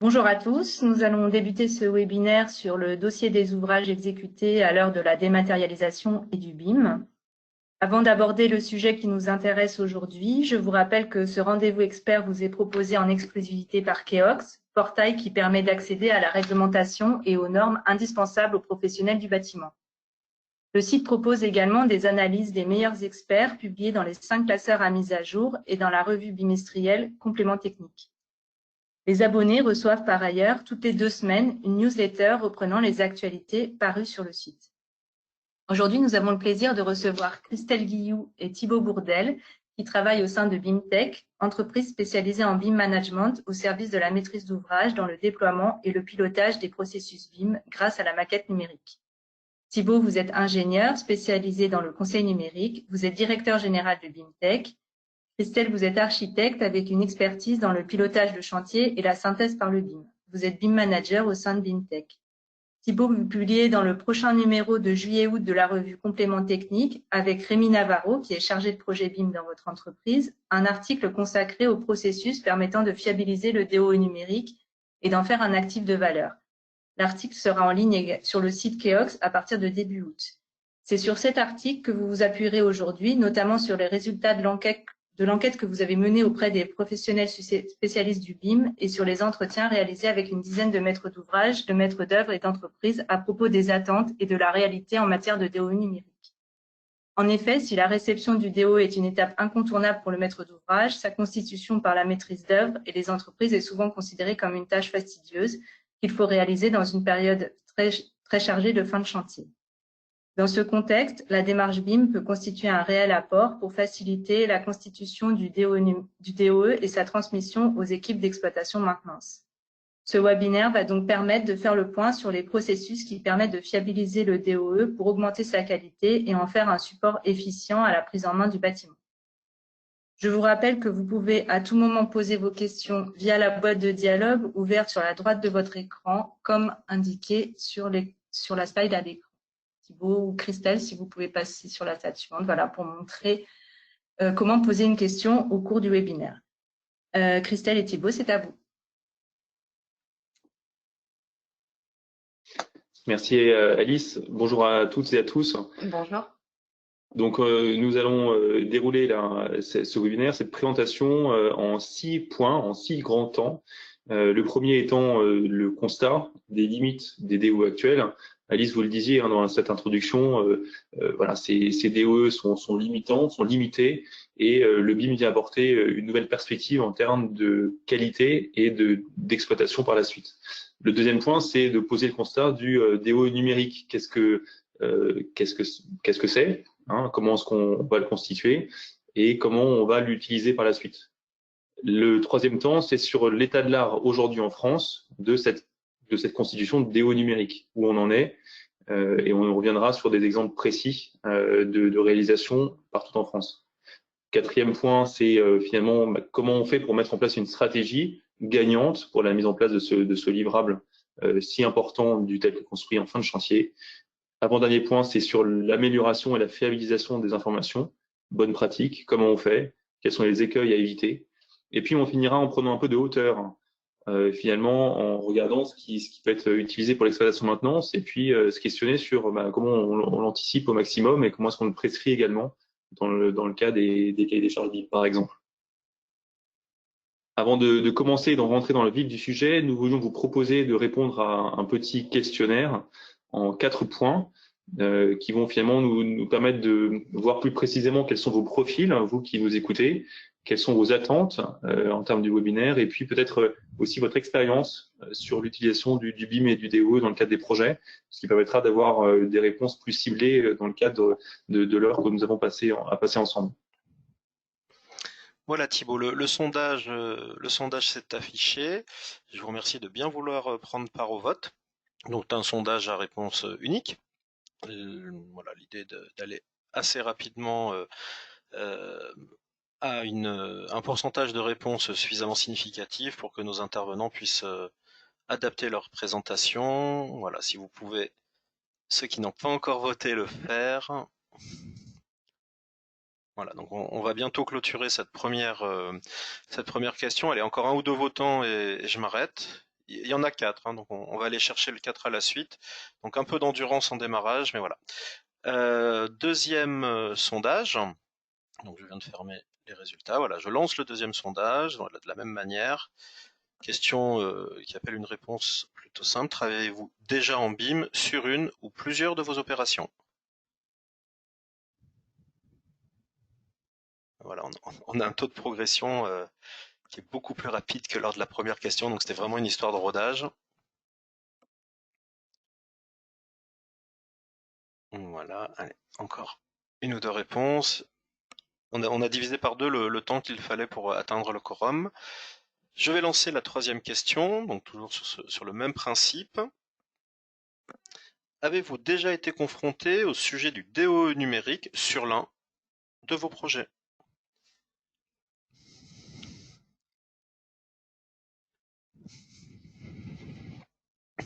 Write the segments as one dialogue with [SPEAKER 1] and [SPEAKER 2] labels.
[SPEAKER 1] Bonjour à tous, nous allons débuter ce webinaire sur le dossier des ouvrages exécutés à l'heure de la dématérialisation et du BIM. Avant d'aborder le sujet qui nous intéresse aujourd'hui, je vous rappelle que ce rendez-vous expert vous est proposé en exclusivité par Keox, portail qui permet d'accéder à la réglementation et aux normes indispensables aux professionnels du bâtiment. Le site propose également des analyses des meilleurs experts publiées dans les 5 classeurs à mise à jour et dans la revue bimestrielle Complément technique. Les abonnés reçoivent par ailleurs toutes les 2 semaines une newsletter reprenant les actualités parues sur le site. Aujourd'hui, nous avons le plaisir de recevoir Christelle Guilloux et Thibaut Bourdel, qui travaillent au sein de BIMTech, entreprise spécialisée en BIM Management au service de la maîtrise d'ouvrage dans le déploiement et le pilotage des processus BIM grâce à la maquette numérique. Thibaut, vous êtes ingénieur spécialisé dans le conseil numérique, vous êtes directeur général de BIMTech. Christelle, vous êtes architecte avec une expertise dans le pilotage de chantier et la synthèse par le BIM. Vous êtes BIM manager au sein de BIMTech. Thibaut, vous publiez dans le prochain numéro de juillet-août de la revue Complément technique avec Rémi Navarro, qui est chargé de projet BIM dans votre entreprise, un article consacré au processus permettant de fiabiliser le DOE numérique et d'en faire un actif de valeur. L'article sera en ligne sur le site Keox à partir de début août. C'est sur cet article que vous vous appuierez aujourd'hui, notamment sur les résultats de l'enquête que vous avez menée auprès des professionnels spécialistes du BIM et sur les entretiens réalisés avec une dizaine de maîtres d'ouvrage, de maîtres d'œuvre et d'entreprises à propos des attentes et de la réalité en matière de DOE numérique. En effet, si la réception du DOE est une étape incontournable pour le maître d'ouvrage, sa constitution par la maîtrise d'œuvre et les entreprises est souvent considérée comme une tâche fastidieuse qu'il faut réaliser dans une période très chargée de fin de chantier. Dans ce contexte, la démarche BIM peut constituer un réel apport pour faciliter la constitution du DOE et sa transmission aux équipes d'exploitation maintenance. Ce webinaire va donc permettre de faire le point sur les processus qui permettent de fiabiliser le DOE pour augmenter sa qualité et en faire un support efficient à la prise en main du bâtiment. Je vous rappelle que vous pouvez à tout moment poser vos questions via la boîte de dialogue ouverte sur la droite de votre écran, comme indiqué sur la slide à l'écran. Thibaut ou Christelle, si vous pouvez passer sur la slide suivante, voilà, pour montrer comment poser une question au cours du webinaire. Christelle et Thibaut, c'est à vous.
[SPEAKER 2] Merci Alice. Bonjour à toutes et à tous.
[SPEAKER 1] Bonjour.
[SPEAKER 2] Donc nous allons dérouler ce webinaire, cette présentation en 6 points, en 6 grands temps. Le premier étant le constat des limites des DOE actuels. Alice, vous le disiez dans cette introduction, voilà, ces DOE sont limitants, sont limités, et le BIM vient apporter une nouvelle perspective en termes de qualité et d'exploitation par la suite. Le deuxième point, c'est de poser le constat du DOE numérique. Qu'est-ce que c'est, hein, comment est-ce qu'on va le constituer et comment on va l'utiliser par la suite. Le troisième temps, c'est sur l'état de l'art aujourd'hui en France de cette constitution de DO numérique, où on en est, et on reviendra sur des exemples précis de réalisation partout en France. Quatrième point, c'est finalement comment on fait pour mettre en place une stratégie gagnante pour la mise en place de ce livrable si important du tel que construit en fin de chantier. Avant-dernier point, c'est sur l'amélioration et la fiabilisation des informations. Bonne pratique, comment on fait, quels sont les écueils à éviter. Et puis on finira en prenant un peu de hauteur, finalement en regardant ce qui peut être utilisé pour l'exploitation maintenance et puis se questionner sur comment on l'anticipe au maximum et comment est-ce qu'on le prescrit également dans le cas des cahiers des charges BIM, par exemple. Avant de commencer et d'en rentrer dans le vif du sujet, nous voulions vous proposer de répondre à un petit questionnaire en 4 points qui vont finalement nous permettre de voir plus précisément quels sont vos profils, vous qui nous écoutez, quelles sont vos attentes en termes du webinaire, et puis peut-être aussi votre expérience sur l'utilisation du BIM et du DOE dans le cadre des projets, ce qui permettra d'avoir des réponses plus ciblées dans le cadre de l'heure que nous avons à passer ensemble.
[SPEAKER 3] Voilà Thibaut, le sondage s'est affiché. Je vous remercie de bien vouloir prendre part au vote. Donc un sondage à réponse unique. Voilà, l'idée d'aller assez rapidement à un pourcentage de réponses suffisamment significatif pour que nos intervenants puissent adapter leur présentation. Voilà, si vous pouvez, ceux qui n'ont pas encore voté, le faire. Voilà, donc on va bientôt clôturer cette première question. Elle est encore un ou deux votants et je m'arrête. il y en a 4, hein, donc on va aller chercher le 4 à la suite. Donc un peu d'endurance en démarrage, mais voilà. Deuxième sondage. Donc je viens de fermer les résultats. Voilà, je lance le deuxième sondage de la même manière. Question qui appelle une réponse plutôt simple. Travaillez-vous déjà en BIM sur une ou plusieurs de vos opérations? Voilà, on a un taux de progression qui est beaucoup plus rapide que lors de la première question, donc c'était vraiment une histoire de rodage. Voilà, allez, encore une ou deux réponses. On a divisé par deux le temps qu'il fallait pour atteindre le quorum. Je vais lancer la troisième question, donc toujours sur le même principe. Avez-vous déjà été confronté au sujet du DOE numérique sur l'un de vos projets?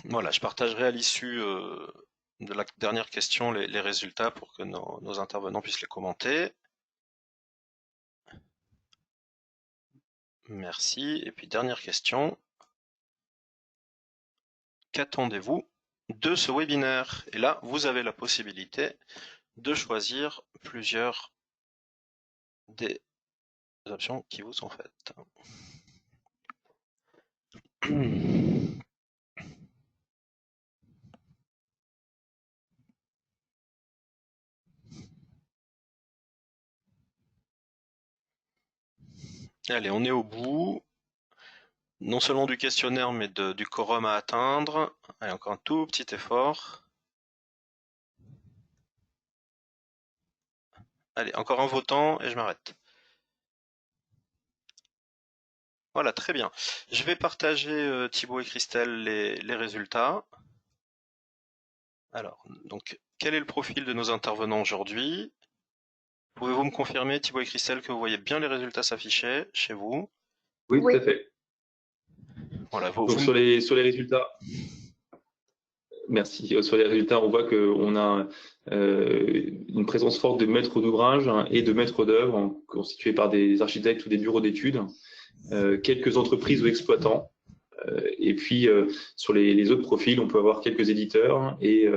[SPEAKER 3] Voilà, je partagerai à l'issue de la dernière question les résultats pour que nos intervenants puissent les commenter. Merci. Et puis dernière question. Qu'attendez-vous de ce webinaire? Et là, vous avez la possibilité de choisir plusieurs des options qui vous sont faites. Allez, on est au bout, non seulement du questionnaire, mais du quorum à atteindre. Allez, encore un tout petit effort. Allez, encore un votant et je m'arrête. Voilà, très bien. Je vais partager, Thibaut et Christelle, les résultats. Alors, donc, quel est le profil de nos intervenants aujourd'hui? Pouvez-vous me confirmer, Thibaut et Christelle, que vous voyez bien les résultats s'afficher chez vous?
[SPEAKER 2] Oui,
[SPEAKER 1] Oui.
[SPEAKER 2] tout à fait.
[SPEAKER 3] Voilà,
[SPEAKER 2] Donc sur les résultats, merci. Sur les résultats, on voit qu'on a une présence forte de maîtres d'ouvrage et de maîtres d'œuvre constitués par des architectes ou des bureaux d'études, quelques entreprises ou exploitants. Et puis sur les autres profils, on peut avoir quelques éditeurs et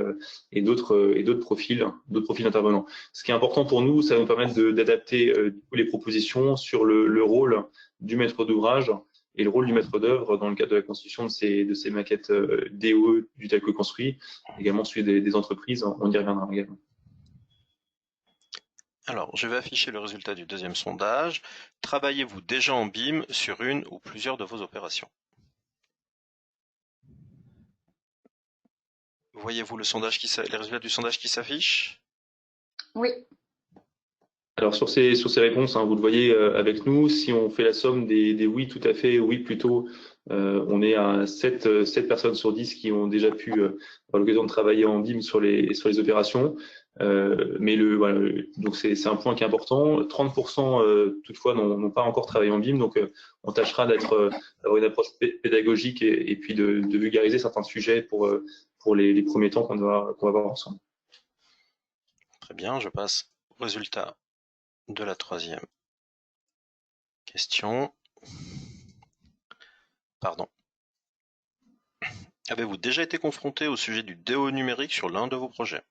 [SPEAKER 2] d'autres profils intervenants. Ce qui est important pour nous, ça va nous permettre d'adapter les propositions sur le rôle du maître d'ouvrage et le rôle du maître d'œuvre dans le cadre de la constitution de ces maquettes DOE du tel que construit, également celui des entreprises, on y reviendra également.
[SPEAKER 3] Alors, je vais afficher le résultat du deuxième sondage. Travaillez-vous déjà en BIM sur une ou plusieurs de vos opérations? Voyez-vous les résultats du sondage qui s'affichent?
[SPEAKER 1] Oui.
[SPEAKER 2] Alors sur ces réponses, hein, vous le voyez avec nous, si on fait la somme des oui tout à fait, oui plutôt, on est à 7 personnes sur 10 qui ont déjà pu avoir l'occasion de travailler en BIM sur les opérations. Mais voilà, donc c'est un point qui est important. 30% toutefois n'ont pas encore travaillé en BIM, donc on tâchera d'avoir une approche pédagogique et puis de vulgariser certains sujets pour les premiers temps qu'on va voir ensemble.
[SPEAKER 3] Très bien, je passe au résultat de la troisième question. Pardon. Avez-vous déjà été confronté au sujet du DOE numérique sur l'un de vos projets?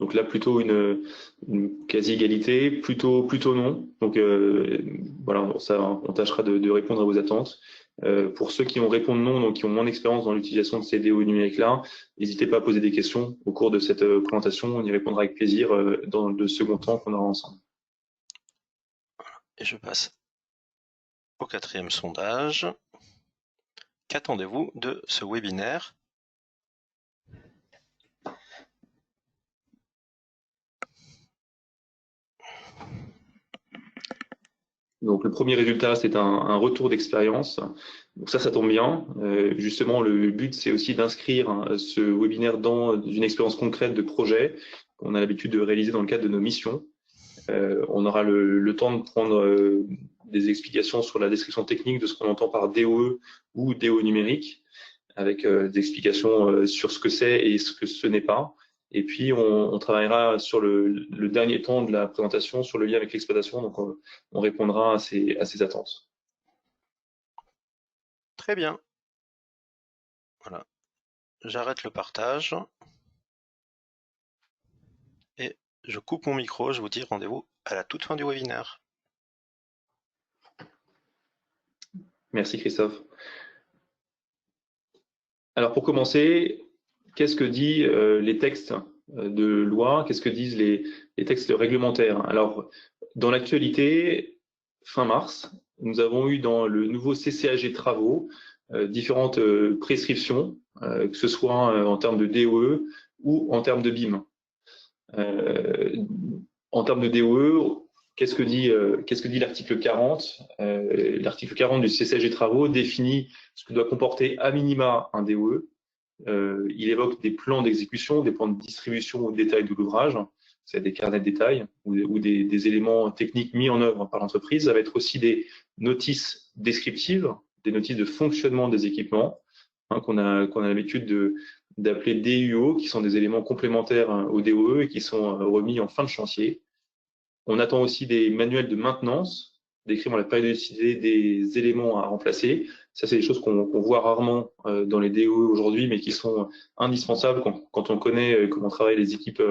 [SPEAKER 2] Donc là, plutôt une quasi-égalité, plutôt non. Donc voilà, ça, on tâchera de répondre à vos attentes. Pour ceux qui ont répondu non, donc qui ont moins d'expérience dans l'utilisation de ces DO numériques-là, n'hésitez pas à poser des questions au cours de cette présentation. On y répondra avec plaisir dans le second temps qu'on aura ensemble.
[SPEAKER 3] Et je passe au quatrième sondage. Qu'attendez-vous de ce webinaire?
[SPEAKER 2] Donc le premier résultat, c'est un retour d'expérience. Donc ça tombe bien. Justement, le but, c'est aussi d'inscrire ce webinaire dans une expérience concrète de projet qu'on a l'habitude de réaliser dans le cadre de nos missions. On aura le temps de prendre des explications sur la description technique de ce qu'on entend par DOE ou DO numérique, avec des explications sur ce que c'est et ce que ce n'est pas. Et puis, on travaillera sur le dernier temps de la présentation sur le lien avec l'exploitation. Donc, on répondra à ces attentes.
[SPEAKER 3] Très bien. Voilà. J'arrête le partage. Et je coupe mon micro. Je vous dis rendez-vous à la toute fin du webinaire.
[SPEAKER 2] Merci Christophe. Alors pour commencer, qu'est-ce que disent les textes de loi, qu'est-ce que disent les textes réglementaires? Alors dans l'actualité, fin mars, nous avons eu dans le nouveau CCAG travaux différentes prescriptions, que ce soit en termes de DOE ou en termes de BIM. En termes de DOE, qu'est-ce que dit l'article 40? L'article 40 du CCAG travaux définit ce que doit comporter à minima un DOE. Il évoque des plans d'exécution, des plans de distribution au détail de l'ouvrage, c'est des carnets de détail ou des éléments techniques mis en œuvre par l'entreprise. Ça va être aussi des notices descriptives, des notices de fonctionnement des équipements, qu'on a l'habitude d'appeler DUO, qui sont des éléments complémentaires au DOE et qui sont remis en fin de chantier. On attend aussi des manuels de maintenance, décrivant la périodicité des éléments à remplacer. Ça, c'est des choses qu'on voit rarement dans les DOE aujourd'hui, mais qui sont indispensables quand on connaît comment travaillent les équipes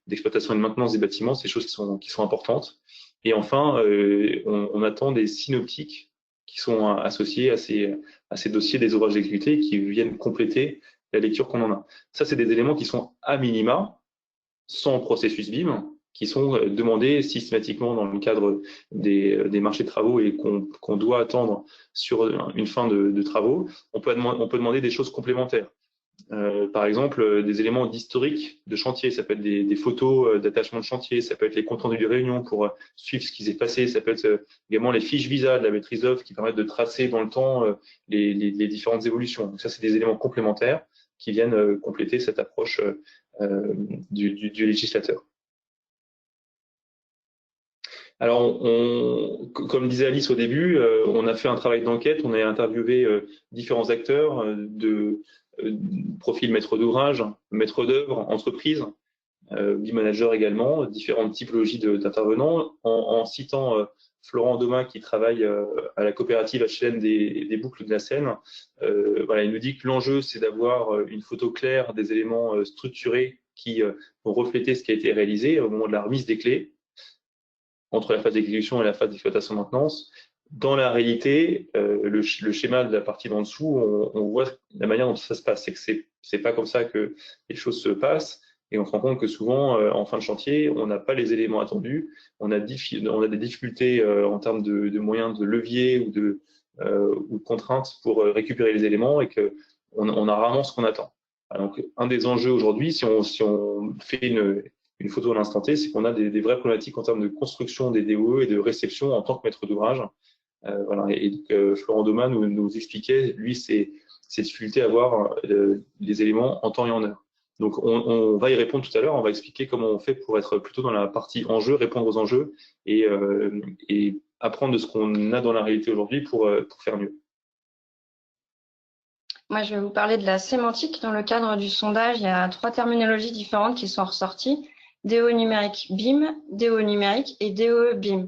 [SPEAKER 2] d'exploitation et de maintenance des bâtiments. C'est des choses qui sont importantes. Et enfin, on attend des synoptiques qui sont associés à ces dossiers des ouvrages exécutés qui viennent compléter la lecture qu'on en a. Ça, c'est des éléments qui sont à minima, sans processus BIM, qui sont demandés systématiquement dans le cadre des marchés de travaux et qu'on doit attendre sur une fin de travaux. On peut demander des choses complémentaires. Par exemple, des éléments d'historique de chantier, ça peut être des photos d'attachement de chantier, ça peut être les comptes rendus de réunion pour suivre ce qui s'est passé, ça peut être également les fiches visa de la maîtrise d'œuvre qui permettent de tracer dans le temps les différentes évolutions. Donc ça, c'est des éléments complémentaires qui viennent compléter cette approche du législateur. Alors, comme disait Alice au début, on a fait un travail d'enquête, on a interviewé différents acteurs de profil maître d'ouvrage, maître d'œuvre, entreprise, BIM manager également, différentes typologies d'intervenants, en citant Florent Domain qui travaille à la coopérative HLM des Boucles de la Seine. Voilà, il nous dit que l'enjeu, c'est d'avoir une photo claire des éléments structurés qui vont refléter ce qui a été réalisé au moment de la remise des clés, entre la phase d'exécution et la phase d'exploitation-maintenance. Dans la réalité, le schéma de la partie d'en dessous, on voit la manière dont ça se passe. C'est que c'est pas comme ça que les choses se passent. Et on se rend compte que souvent, en fin de chantier, on n'a pas les éléments attendus. On a des difficultés en termes de moyens de levier ou de contraintes pour récupérer les éléments et qu'on a rarement ce qu'on attend. Donc, un des enjeux aujourd'hui, si on fait une photo à l'instant T, c'est qu'on a des vraies problématiques en termes de construction des DOE et de réception en tant que maître d'ouvrage. Voilà. Et Florent Domain nous expliquait, lui, ses difficultés à avoir les éléments en temps et en heure. Donc, on va y répondre tout à l'heure. On va expliquer comment on fait pour être plutôt dans la partie enjeux, répondre aux enjeux et apprendre de ce qu'on a dans la réalité aujourd'hui pour faire mieux.
[SPEAKER 4] Moi, je vais vous parler de la sémantique. Dans le cadre du sondage, il y a 3 terminologies différentes qui sont ressorties. DOE numérique BIM, DOE numérique et DOE BIM.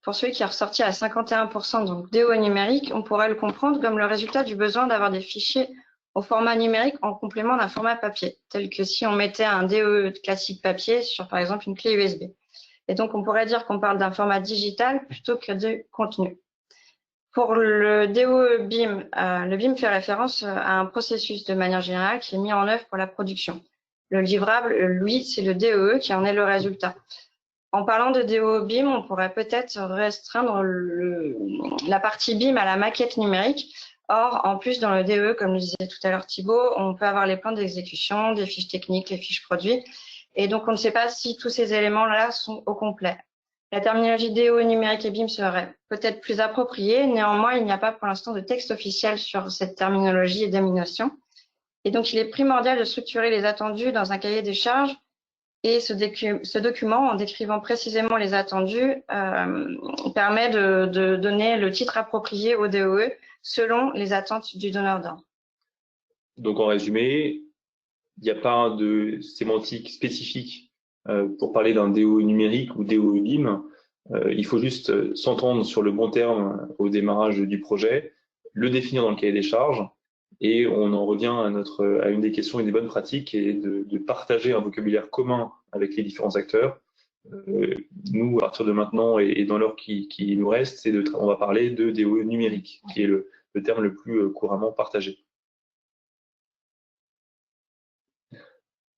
[SPEAKER 4] Pour celui qui est ressorti à 51%, donc DOE numérique, on pourrait le comprendre comme le résultat du besoin d'avoir des fichiers au format numérique en complément d'un format papier, tel que si on mettait un DOE classique papier sur, par exemple, une clé USB. Et donc, on pourrait dire qu'on parle d'un format digital plutôt que de contenu. Pour le DOE BIM, le BIM fait référence à un processus de manière générale qui est mis en œuvre pour la production. Le livrable, lui, c'est le DOE qui en est le résultat. En parlant de DOE BIM, on pourrait peut-être restreindre la partie BIM à la maquette numérique. Or, en plus, dans le DOE, comme le disait tout à l'heure Thibaut, on peut avoir les plans d'exécution, des fiches techniques, les fiches produits. Et donc, on ne sait pas si tous ces éléments-là sont au complet. La terminologie DOE numérique et BIM serait peut-être plus appropriée. Néanmoins, il n'y a pas pour l'instant de texte officiel sur cette terminologie et dénomination. Et donc, il est primordial de structurer les attendus dans un cahier des charges. Et ce document, en décrivant précisément les attendus, permet de donner le titre approprié au DOE selon les attentes du donneur d'ordre.
[SPEAKER 2] Donc, en résumé, il n'y a pas de sémantique spécifique pour parler d'un DOE numérique ou DOE BIM. Il faut juste s'entendre sur le bon terme au démarrage du projet. le définir dans le cahier des charges, et on en revient à une des questions et des bonnes pratiques, et de partager un vocabulaire commun avec les différents acteurs. Nous, à partir de maintenant et dans l'heure qui nous reste, on va parler de DOE numérique, qui est le terme le plus couramment partagé.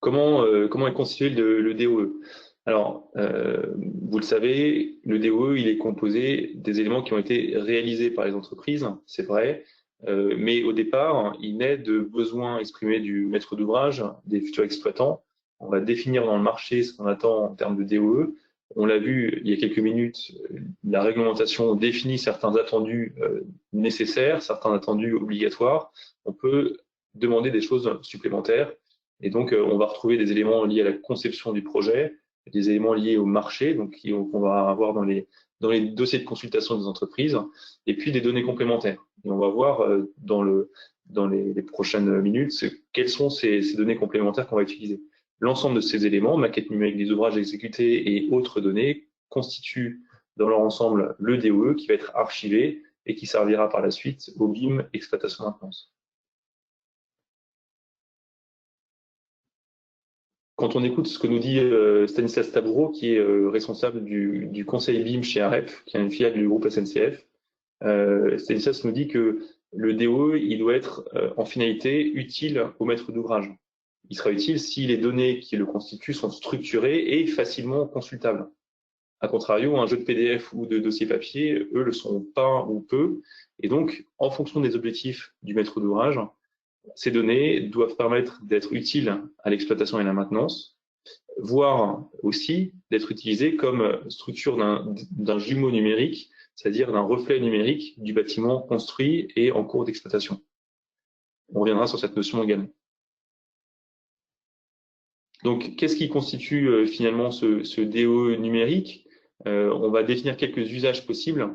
[SPEAKER 2] Comment est constitué le DOE? Alors, vous le savez, le DOE, il est composé des éléments qui ont été réalisés par les entreprises, c'est vrai, mais au départ, il naît de besoins exprimés du maître d'ouvrage, des futurs exploitants. On va définir dans le marché ce qu'on attend en termes de DOE. On l'a vu il y a quelques minutes, la réglementation définit certains attendus nécessaires, certains attendus obligatoires. On peut demander des choses supplémentaires. Et donc, on va retrouver des éléments liés à la conception du projet, des éléments liés au marché, donc qu'on va avoir dans les dossiers de consultation des entreprises, et puis des données complémentaires. Et on va voir dans les prochaines minutes quelles sont ces données complémentaires qu'on va utiliser. L'ensemble de ces éléments, maquette numérique des ouvrages exécutés et autres données, constituent dans leur ensemble le DOE qui va être archivé et qui servira par la suite au BIM exploitation maintenance. Quand on écoute ce que nous dit Stanislas Taboureau, qui est responsable du conseil BIM chez AREP, qui est une filiale du groupe SNCF, Stanislas nous dit que le DOE, il doit être en finalité utile au maître d'ouvrage. Il sera utile si les données qui le constituent sont structurées et facilement consultables. A contrario, un jeu de PDF ou de dossier papier, eux, le sont pas ou peu. Et donc, en fonction des objectifs du maître d'ouvrage, ces données doivent permettre d'être utiles à l'exploitation et à la maintenance, voire aussi d'être utilisées comme structure d'un jumeau numérique, c'est-à-dire d'un reflet numérique du bâtiment construit et en cours d'exploitation. On reviendra sur cette notion également. Donc, qu'est-ce qui constitue finalement ce DOE numérique? On va définir quelques usages possibles.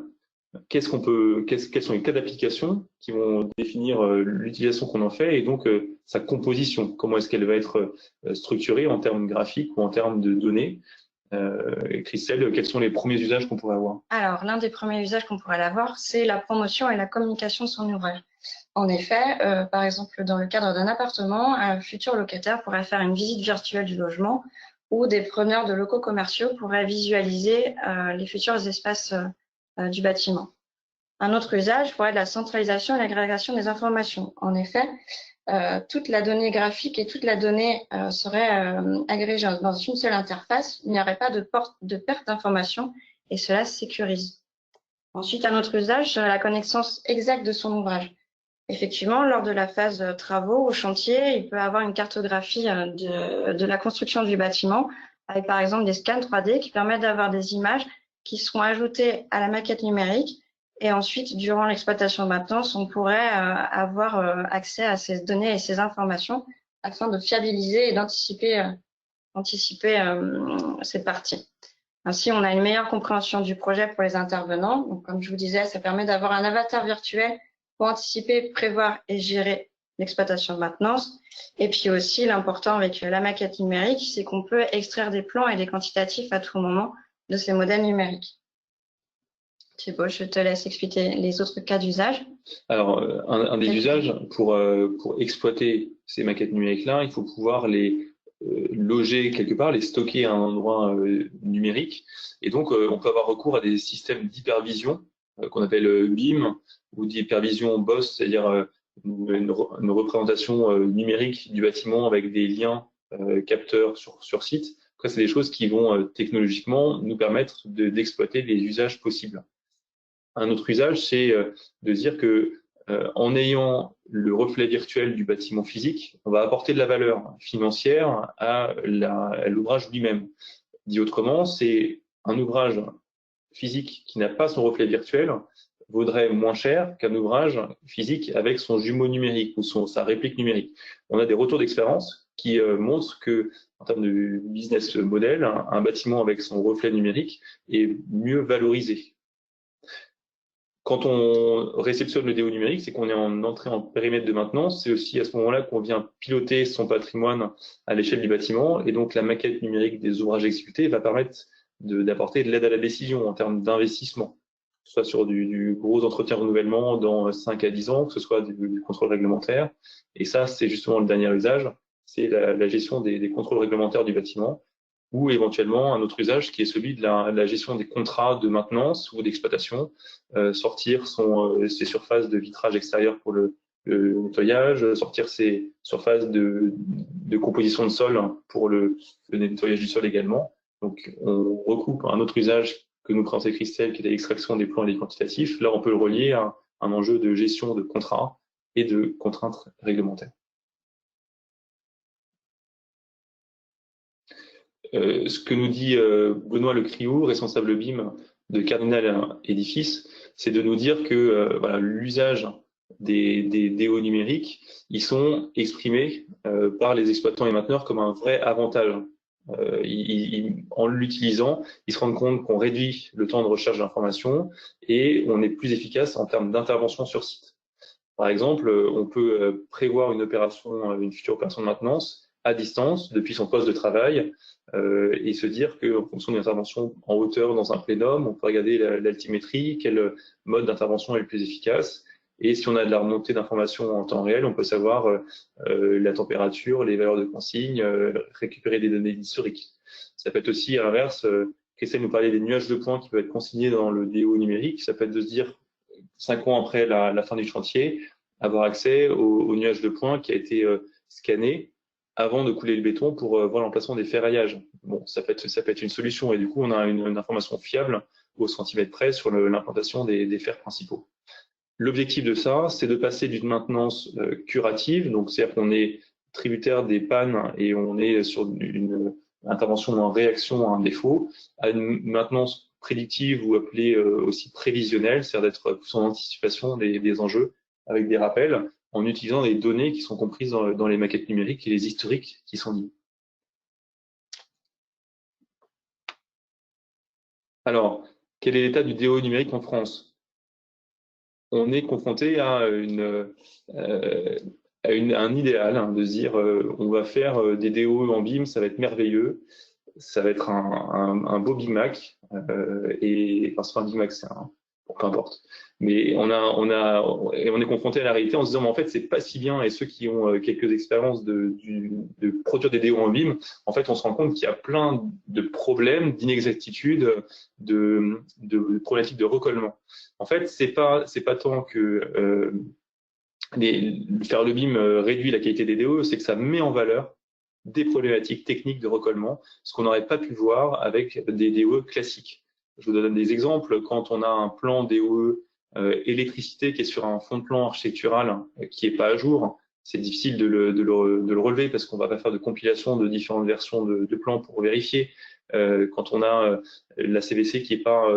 [SPEAKER 2] Quels sont les cas d'application qui vont définir l'utilisation qu'on en fait et donc sa composition? Comment est-ce qu'elle va être structurée en termes graphiques ou en termes de données? Christelle, quels sont les premiers usages qu'on pourrait avoir?
[SPEAKER 4] Alors, l'un des premiers usages qu'on pourrait avoir, c'est la promotion et la communication de son ouvrage. En effet, par exemple, dans le cadre d'un appartement, un futur locataire pourrait faire une visite virtuelle du logement ou des preneurs de locaux commerciaux pourraient visualiser les futurs espaces du bâtiment. Un autre usage pourrait être la centralisation et l'agrégation des informations. En effet, toute la donnée graphique et toute la donnée serait agrégée dans une seule interface. Il n'y aurait pas de perte d'informations et cela sécurise. Ensuite, un autre usage serait la connaissance exacte de son ouvrage. Effectivement, lors de la phase travaux au chantier, il peut avoir une cartographie de la construction du bâtiment avec par exemple des scans 3D qui permettent d'avoir des images qui seront ajoutées à la maquette numérique et ensuite, durant l'exploitation maintenance, on pourrait avoir accès à ces données et ces informations afin de fiabiliser et d'anticiper cette partie. Ainsi, on a une meilleure compréhension du projet pour les intervenants. Donc, comme je vous disais, ça permet d'avoir un avatar virtuel pour anticiper, prévoir et gérer l'exploitation de maintenance. Et puis aussi, l'important avec la maquette numérique, c'est qu'on peut extraire des plans et des quantitatifs à tout moment de ces modèles numériques. Thibaut, je te laisse expliquer les autres cas d'usage.
[SPEAKER 2] Alors, un des usages, pour exploiter ces maquettes numériques-là, il faut pouvoir les loger quelque part, les stocker à un endroit numérique. Et donc, on peut avoir recours à des systèmes d'hypervision qu'on appelle BIM ou d'hypervision BOSS, c'est-à-dire une représentation numérique du bâtiment avec des liens capteurs sur site. Après, c'est des choses qui vont technologiquement nous permettre d'exploiter les usages possibles. Un autre usage, c'est de dire que en ayant le reflet virtuel du bâtiment physique, on va apporter de la valeur financière à l'ouvrage lui-même. Dit autrement, c'est un ouvrage physique qui n'a pas son reflet virtuel vaudrait moins cher qu'un ouvrage physique avec son jumeau numérique ou sa réplique numérique. On a des retours d'expérience qui montrent que, en termes de business model, un bâtiment avec son reflet numérique est mieux valorisé. Quand on réceptionne le DO numérique, c'est qu'on est en entrée en périmètre de maintenance. C'est aussi à ce moment-là qu'on vient piloter son patrimoine à l'échelle du bâtiment. Et donc, la maquette numérique des ouvrages exécutés va permettre d'apporter de l'aide à la décision en termes d'investissement. ce soit sur du gros entretien renouvellement dans 5 à 10 ans, que ce soit du contrôle réglementaire. Et ça, c'est justement le dernier usage, c'est la gestion des contrôles réglementaires du bâtiment, ou éventuellement un autre usage qui est celui de la gestion des contrats de maintenance ou d'exploitation, sortir ses surfaces de vitrage extérieur pour le nettoyage, sortir ses surfaces de composition de sol pour le nettoyage du sol également. Donc, on recoupe un autre usage que nous présentait Christelle, qui est l'extraction des plans et des quantitatifs. Là, on peut le relier à un enjeu de gestion de contrats et de contraintes réglementaires. Ce que nous dit Benoît Lecriou, responsable BIM de Cardinal Édifice, c'est de nous dire que voilà, l'usage des DO numériques, ils sont exprimés par les exploitants et mainteneurs comme un vrai avantage. En l'utilisant, ils se rendent compte qu'on réduit le temps de recherche d'informations et on est plus efficace en termes d'intervention sur site. Par exemple, on peut prévoir une future opération de maintenance à distance depuis son poste de travail et se dire qu'en fonction d'une intervention en hauteur dans un plénum, on peut regarder l'altimétrie, quel mode d'intervention est le plus efficace. Et si on a de la remontée d'informations en temps réel, on peut savoir la température, les valeurs de consigne, récupérer des données historiques. Ça peut être aussi à l'inverse, Christelle nous parlait des nuages de points qui peuvent être consignés dans le DO numérique. Ça peut être de se dire, 5 ans après la fin du chantier, avoir accès au nuage de points qui a été scanné avant de couler le béton pour voir l'emplacement des ferraillages. Bon, ça peut être une solution et du coup, on a une information fiable au centimètre près sur l'implantation des fers principaux. L'objectif de ça, c'est de passer d'une maintenance curative, donc c'est-à-dire qu'on est tributaire des pannes et on est sur une intervention en réaction à un défaut, à une maintenance prédictive ou appelée aussi prévisionnelle, c'est-à-dire d'être plus en anticipation des enjeux avec des rappels, en utilisant les données qui sont comprises dans les maquettes numériques et les historiques qui sont liés. Alors, quel est l'état du DO numérique en France ? On est confronté à un idéal, de se dire on va faire des DO en BIM, ça va être merveilleux, ça va être un beau Big Mac, et enfin c'est pas un Big Mac, c'est peu importe. Mais on est confronté à la réalité en se disant mais en fait c'est pas si bien, et ceux qui ont quelques expériences de produire des DO en BIM, en fait on se rend compte qu'il y a plein de problèmes, d'inexactitudes, de problématiques de recollement. En fait c'est pas tant que faire le BIM réduit la qualité des DO, c'est que ça met en valeur des problématiques techniques de recollement, ce qu'on n'aurait pas pu voir avec des DOE classiques. Je vous donne des exemples. Quand on a un plan DOE électricité qui est sur un fond de plan architectural qui n'est pas à jour, c'est difficile de le relever parce qu'on ne va pas faire de compilation de différentes versions de plans pour vérifier. Quand on a la CVC qui n'est pas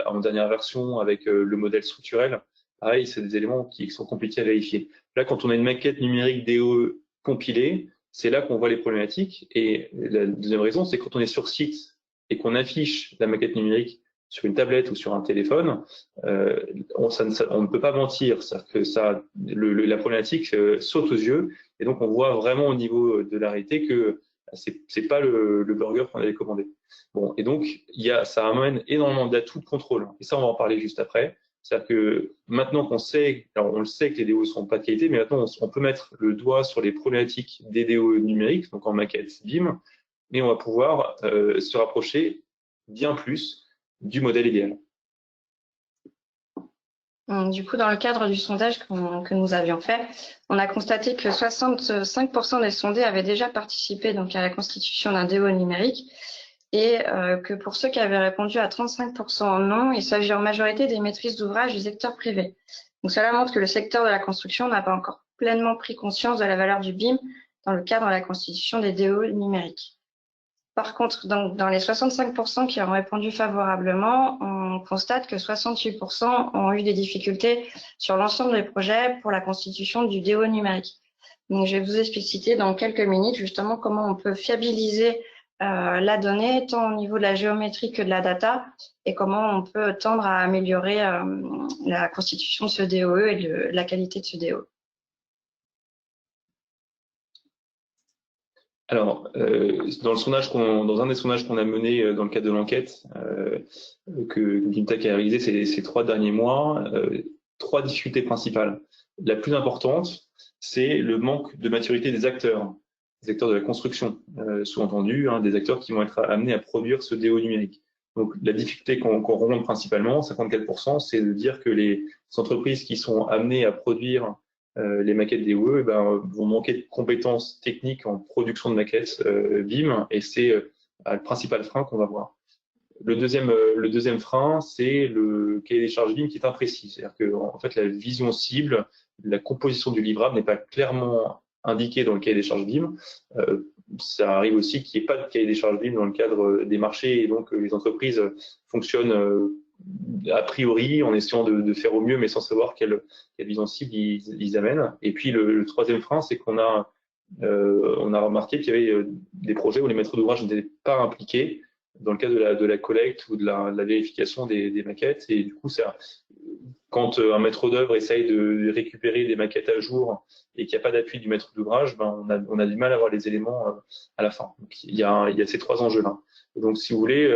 [SPEAKER 2] en dernière version avec le modèle structurel, pareil, c'est des éléments qui sont compliqués à vérifier. Là, quand on a une maquette numérique DOE compilée, c'est là qu'on voit les problématiques. Et la deuxième raison, c'est quand on est sur site et qu'on affiche la maquette numérique sur une tablette ou sur un téléphone, on ne peut pas mentir. C'est-à-dire que la problématique saute aux yeux, et donc on voit vraiment au niveau de la réalité que c'est pas le burger qu'on avait commandé. Bon, et donc ça amène énormément d'atouts de contrôle. Et ça, on va en parler juste après. C'est-à-dire que maintenant qu'on sait, alors on le sait que les DO ne sont pas de qualité, mais maintenant on peut mettre le doigt sur les problématiques des DO numériques, donc en maquette BIM, et on va pouvoir se rapprocher bien plus du modèle idéal.
[SPEAKER 4] Du coup, dans le cadre du sondage que nous avions fait, on a constaté que 65% des sondés avaient déjà participé donc à la constitution d'un DO numérique, et que pour ceux qui avaient répondu à 35% non, il s'agit en majorité des maîtrises d'ouvrage du secteur privé. Donc cela montre que le secteur de la construction n'a pas encore pleinement pris conscience de la valeur du BIM dans le cadre de la constitution des DO numériques. Par contre, donc, dans les 65% qui ont répondu favorablement, on constate que 68% ont eu des difficultés sur l'ensemble des projets pour la constitution du DO numérique. Donc, je vais vous expliciter dans quelques minutes justement comment on peut fiabiliser la donnée, tant au niveau de la géométrie que de la data, et comment on peut tendre à améliorer la constitution de ce DOE et la qualité de ce DOE.
[SPEAKER 2] Alors, dans un des sondages qu'on a mené dans le cadre de l'enquête que BIMTech a réalisé ces 3 derniers mois, 3 difficultés principales. La plus importante, c'est le manque de maturité des acteurs de la construction, sous-entendu, des acteurs qui vont être amenés à produire ce DO numérique. Donc, la difficulté qu'on rencontre principalement, 54%, c'est de dire que les entreprises qui sont amenées à produire les maquettes DOE vont manquer de compétences techniques en production de maquettes BIM, et c'est le principal frein qu'on va voir. Le deuxième frein, c'est le cahier des charges BIM qui est imprécis. C'est-à-dire que en fait, la vision cible, la composition du livrable n'est pas clairement indiquée dans le cahier des charges BIM. Ça arrive aussi qu'il n'y ait pas de cahier des charges BIM dans le cadre des marchés, et donc les entreprises fonctionnent a priori en essayant de faire au mieux, mais sans savoir quelle vision cible ils amènent. Et puis le troisième frein, c'est qu'on a remarqué qu'il y avait des projets où les maîtres d'ouvrage n'étaient pas impliqués dans le cadre de la collecte ou de la vérification des maquettes. Et du coup, quand un maître d'œuvre essaye de récupérer des maquettes à jour et qu'il n'y a pas d'appui du maître d'ouvrage, on a du mal à avoir les éléments à la fin. Donc, il y a ces 3 enjeux-là. Donc, si vous voulez,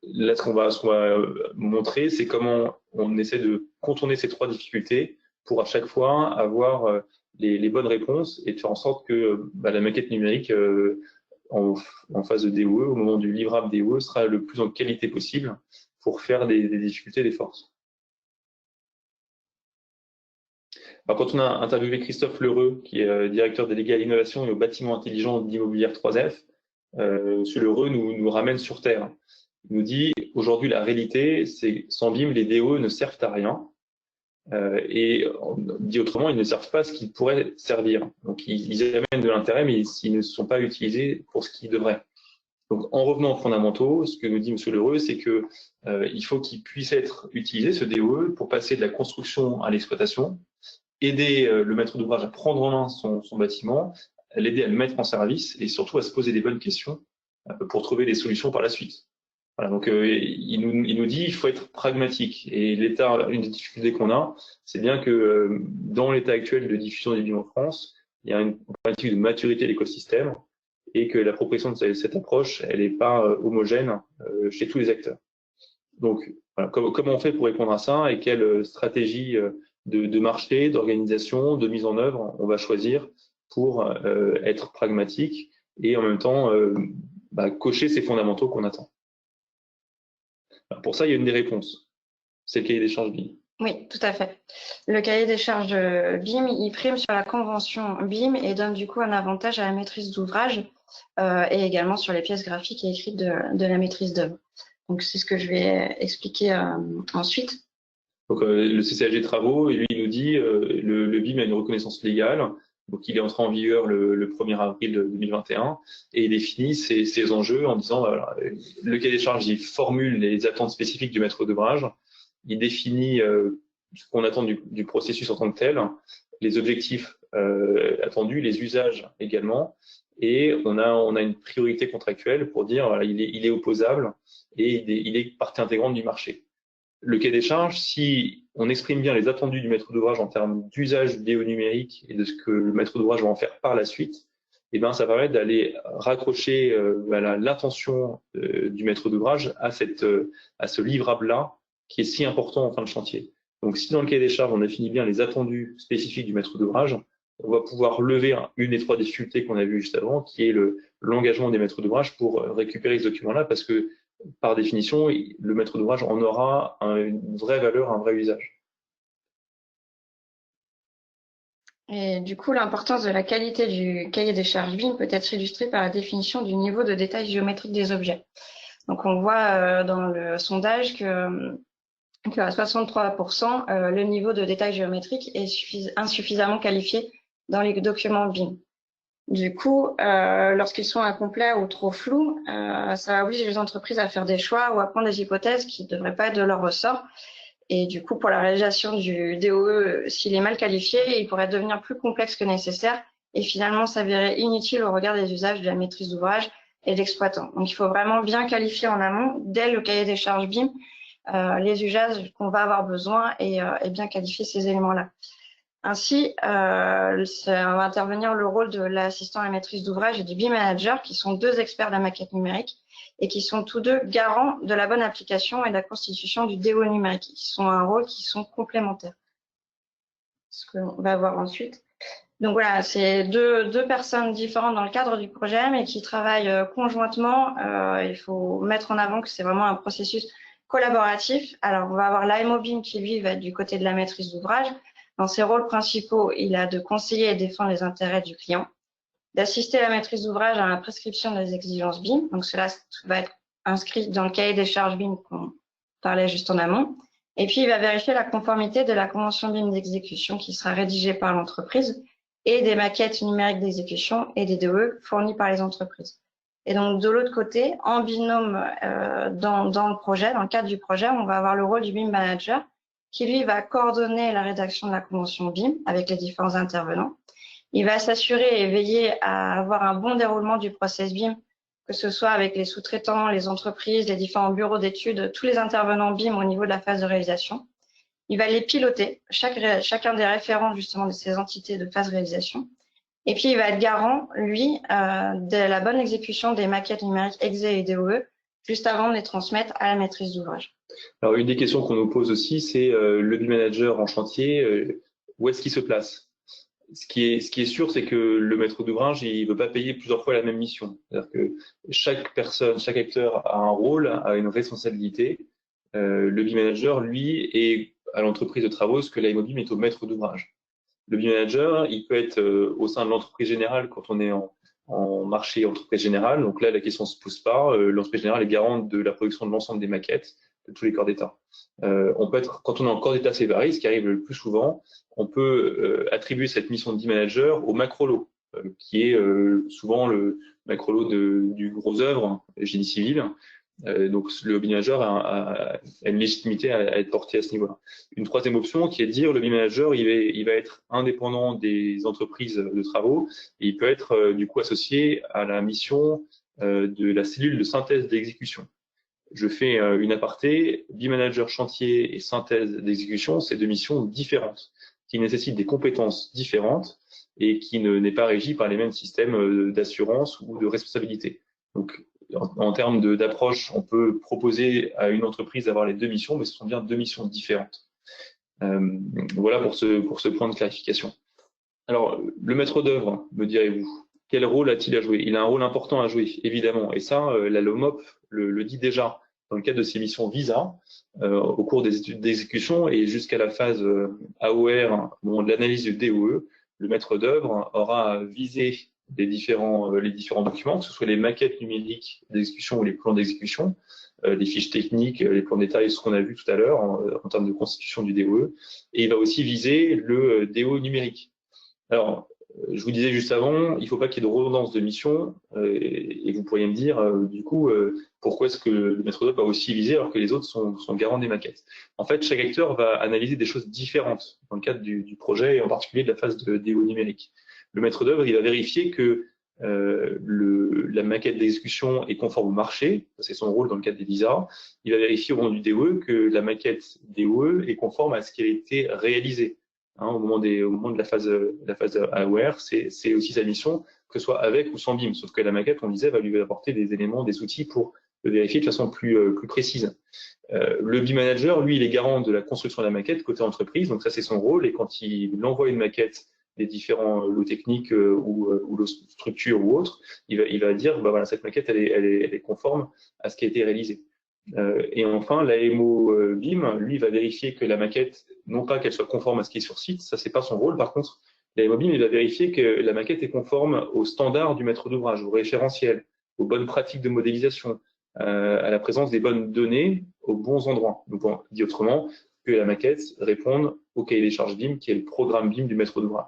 [SPEAKER 2] là, ce qu'on va montrer, c'est comment on essaie de contourner ces 3 difficultés pour à chaque fois avoir les bonnes réponses et de faire en sorte que la maquette numérique en phase de DOE, au moment du livrable DOE, sera le plus en qualité possible pour faire des difficultés des forces. Alors, quand on a interviewé Christophe Lheureux, qui est directeur délégué à l'innovation et au bâtiment intelligent d'Immobilière 3F, M. Lheureux nous ramène sur Terre. Il nous dit, aujourd'hui, la réalité, c'est sans BIM, les DOE ne servent à rien. Et dit autrement, ils ne servent pas à ce qu'ils pourraient servir. Donc, ils amènent de l'intérêt, mais ils ne sont pas utilisés pour ce qu'ils devraient. Donc, en revenant aux fondamentaux, ce que nous dit M. Lheureux, c'est que il faut qu'il puisse être utilisé, ce DOE, pour passer de la construction à l'exploitation, aider le maître d'ouvrage à prendre en main son bâtiment, l'aider à le mettre en service et surtout à se poser des bonnes questions pour trouver des solutions par la suite. Voilà, donc il nous dit il faut être pragmatique. Et une des difficultés qu'on a, c'est bien que dans l'état actuel de diffusion des BIM en France, il y a une problématique de maturité de l'écosystème et que la proposition de cette approche, elle n'est pas homogène chez tous les acteurs. Donc, voilà, comment on fait pour répondre à ça et quelle stratégie de marché, d'organisation, de mise en œuvre on va choisir pour être pragmatique et en même temps cocher ces fondamentaux qu'on attend. Alors pour ça, il y a une des réponses. C'est le cahier des charges BIM.
[SPEAKER 4] Oui, tout à fait. Le cahier des charges BIM, il prime sur la convention BIM et donne du coup un avantage à la maîtrise d'ouvrage et également sur les pièces graphiques et écrites de la maîtrise d'œuvre. Donc, c'est ce que je vais expliquer ensuite.
[SPEAKER 2] Donc, le CCAG Travaux, lui, il nous dit le BIM a une reconnaissance légale. Donc, il est entré en vigueur le 1er avril 2021 et il définit ces enjeux en disant voilà, le cahier des charges, il formule les attentes spécifiques du maître d'ouvrage, il définit ce qu'on attend du processus en tant que tel, les objectifs attendus, les usages également, et on a une priorité contractuelle pour dire voilà, il est opposable et il est partie intégrante du marché. Le cahier des charges, si on exprime bien les attendus du maître d'ouvrage en termes d'usage DO numérique et de ce que le maître d'ouvrage va en faire par la suite, ça permet d'aller raccrocher l'intention du maître d'ouvrage à ce livrable-là qui est si important en fin de chantier. Donc, si dans le cahier des charges, on définit bien les attendus spécifiques du maître d'ouvrage, on va pouvoir lever une des 3 difficultés qu'on a vues juste avant, qui est l'engagement des maîtres d'ouvrage pour récupérer ce document-là, parce que par définition, le maître d'ouvrage en aura une vraie valeur, un vrai usage.
[SPEAKER 4] Et du coup, l'importance de la qualité du cahier des charges BIM peut être illustrée par la définition du niveau de détail géométrique des objets. Donc, on voit dans le sondage qu'à 63%, le niveau de détail géométrique est insuffisamment qualifié dans les documents BIM. Du coup, lorsqu'ils sont incomplets ou trop flous, ça oblige les entreprises à faire des choix ou à prendre des hypothèses qui ne devraient pas être de leur ressort. Et du coup, pour la réalisation du DOE, s'il est mal qualifié, il pourrait devenir plus complexe que nécessaire et finalement s'avérer inutile au regard des usages de la maîtrise d'ouvrage et de l'exploitant. Donc, il faut vraiment bien qualifier en amont, dès le cahier des charges BIM, les usages qu'on va avoir besoin et bien qualifier ces éléments-là. Ainsi, va intervenir le rôle de l'assistant à la maîtrise d'ouvrage et du BIM manager, qui sont deux experts de la maquette numérique et qui sont tous deux garants de la bonne application et de la constitution du DO numérique, qui sont un rôle qui sont complémentaires. Ce qu'on va voir ensuite. Donc voilà, c'est deux personnes différentes dans le cadre du projet, mais qui travaillent conjointement. Il faut mettre en avant que c'est vraiment un processus collaboratif. Alors, on va avoir l'AMO BIM qui, lui, va être du côté de la maîtrise d'ouvrage. Dans ses rôles principaux, il a de conseiller et défendre les intérêts du client, d'assister la maîtrise d'ouvrage à la prescription des exigences BIM. Donc, cela va être inscrit dans le cahier des charges BIM qu'on parlait juste en amont. Et puis, il va vérifier la conformité de la convention BIM d'exécution qui sera rédigée par l'entreprise et des maquettes numériques d'exécution et des DOE fournis par les entreprises. Et donc, de l'autre côté, en binôme dans le projet, dans le cadre du projet, on va avoir le rôle du BIM manager qui, lui, va coordonner la rédaction de la convention BIM avec les différents intervenants. Il va s'assurer et veiller à avoir un bon déroulement du process BIM, que ce soit avec les sous-traitants, les entreprises, les différents bureaux d'études, tous les intervenants BIM au niveau de la phase de réalisation. Il va les piloter, chacun des référents justement de ces entités de phase réalisation. Et puis, il va être garant, lui, de la bonne exécution des maquettes numériques EXE et DOE, juste avant de les transmettre à la maîtrise d'ouvrage.
[SPEAKER 2] Alors, une des questions qu'on nous pose aussi, c'est le BIM manager en chantier, où est-ce qu'il se place? Ce qui est sûr, c'est que le maître d'ouvrage, il ne veut pas payer plusieurs fois la même mission. C'est-à-dire que chaque personne, chaque acteur a un rôle, a une responsabilité. Le BIM manager, lui, est à l'entreprise de travaux ce que l'AMO BIM est au maître d'ouvrage. Le BIM manager, il peut être au sein de l'entreprise générale quand on est en marché entreprise générale. Donc là, la question ne se pose pas. L'entreprise générale est garante de la production de l'ensemble des maquettes de tous les corps d'État. On peut être, quand on est en corps d'État séparé, ce qui arrive le plus souvent, on peut attribuer cette mission de BIM manager au macro-lot, qui est souvent le macro-lot du gros œuvre, génie civil. Donc le BIM manager a une légitimité à être porté à ce niveau-là. Une troisième option qui est de dire le BIM manager il va être indépendant des entreprises de travaux et il peut être du coup associé à la mission de la cellule de synthèse d'exécution. Je fais une aparté, BIM manager chantier et synthèse d'exécution, c'est deux missions différentes qui nécessitent des compétences différentes et qui n'est pas régie par les mêmes systèmes d'assurance ou de responsabilité. Donc en termes d'approche, on peut proposer à une entreprise d'avoir les deux missions, mais ce sont bien deux missions différentes. Voilà pour ce point de clarification. Alors, le maître d'œuvre, me direz-vous, quel rôle a-t-il à jouer? Il a un rôle important à jouer, évidemment. Et ça, la LOMOP le dit déjà dans le cadre de ses missions VISA, au cours des études d'exécution et jusqu'à la phase AOR, de l'analyse du DOE, le maître d'œuvre aura visé les différents documents, que ce soit les maquettes numériques d'exécution ou les plans d'exécution, les fiches techniques, les plans de détail, ce qu'on a vu tout à l'heure en termes de constitution du DOE, et il va aussi viser le DO numérique. Alors, je vous disais juste avant, il ne faut pas qu'il y ait de redondance de mission, et vous pourriez me dire, du coup, pourquoi est-ce que le maître d'œuvre va aussi viser alors que les autres sont garants des maquettes? En fait, chaque acteur va analyser des choses différentes dans le cadre du projet, et en particulier de la phase de DO numérique. Le maître d'œuvre, il va vérifier que la maquette d'exécution est conforme au marché, c'est son rôle dans le cadre des visas. Il va vérifier au moment du DOE que la maquette DOE est conforme à ce qui a été réalisé. Au moment de la phase AOR, c'est aussi sa mission, que ce soit avec ou sans BIM, sauf que la maquette, on disait, va lui apporter des éléments, des outils pour le vérifier de façon plus précise. Le BIM manager, lui, il est garant de la construction de la maquette côté entreprise, donc ça c'est son rôle, et quand il envoie une maquette des différents lots techniques ou lots structures ou autres, il va dire, bah voilà, cette maquette, elle est conforme à ce qui a été réalisé. Et enfin, l'AMO BIM, lui, va vérifier que la maquette, non pas qu'elle soit conforme à ce qui est sur site, ça c'est pas son rôle. Par contre, l'AMO BIM, il va vérifier que la maquette est conforme aux standards du maître d'ouvrage, au référentiel, aux bonnes pratiques de modélisation, à la présence des bonnes données aux bons endroits. Donc, dit autrement, que la maquette réponde au cahier des charges BIM, qui est le programme BIM du maître d'ouvrage.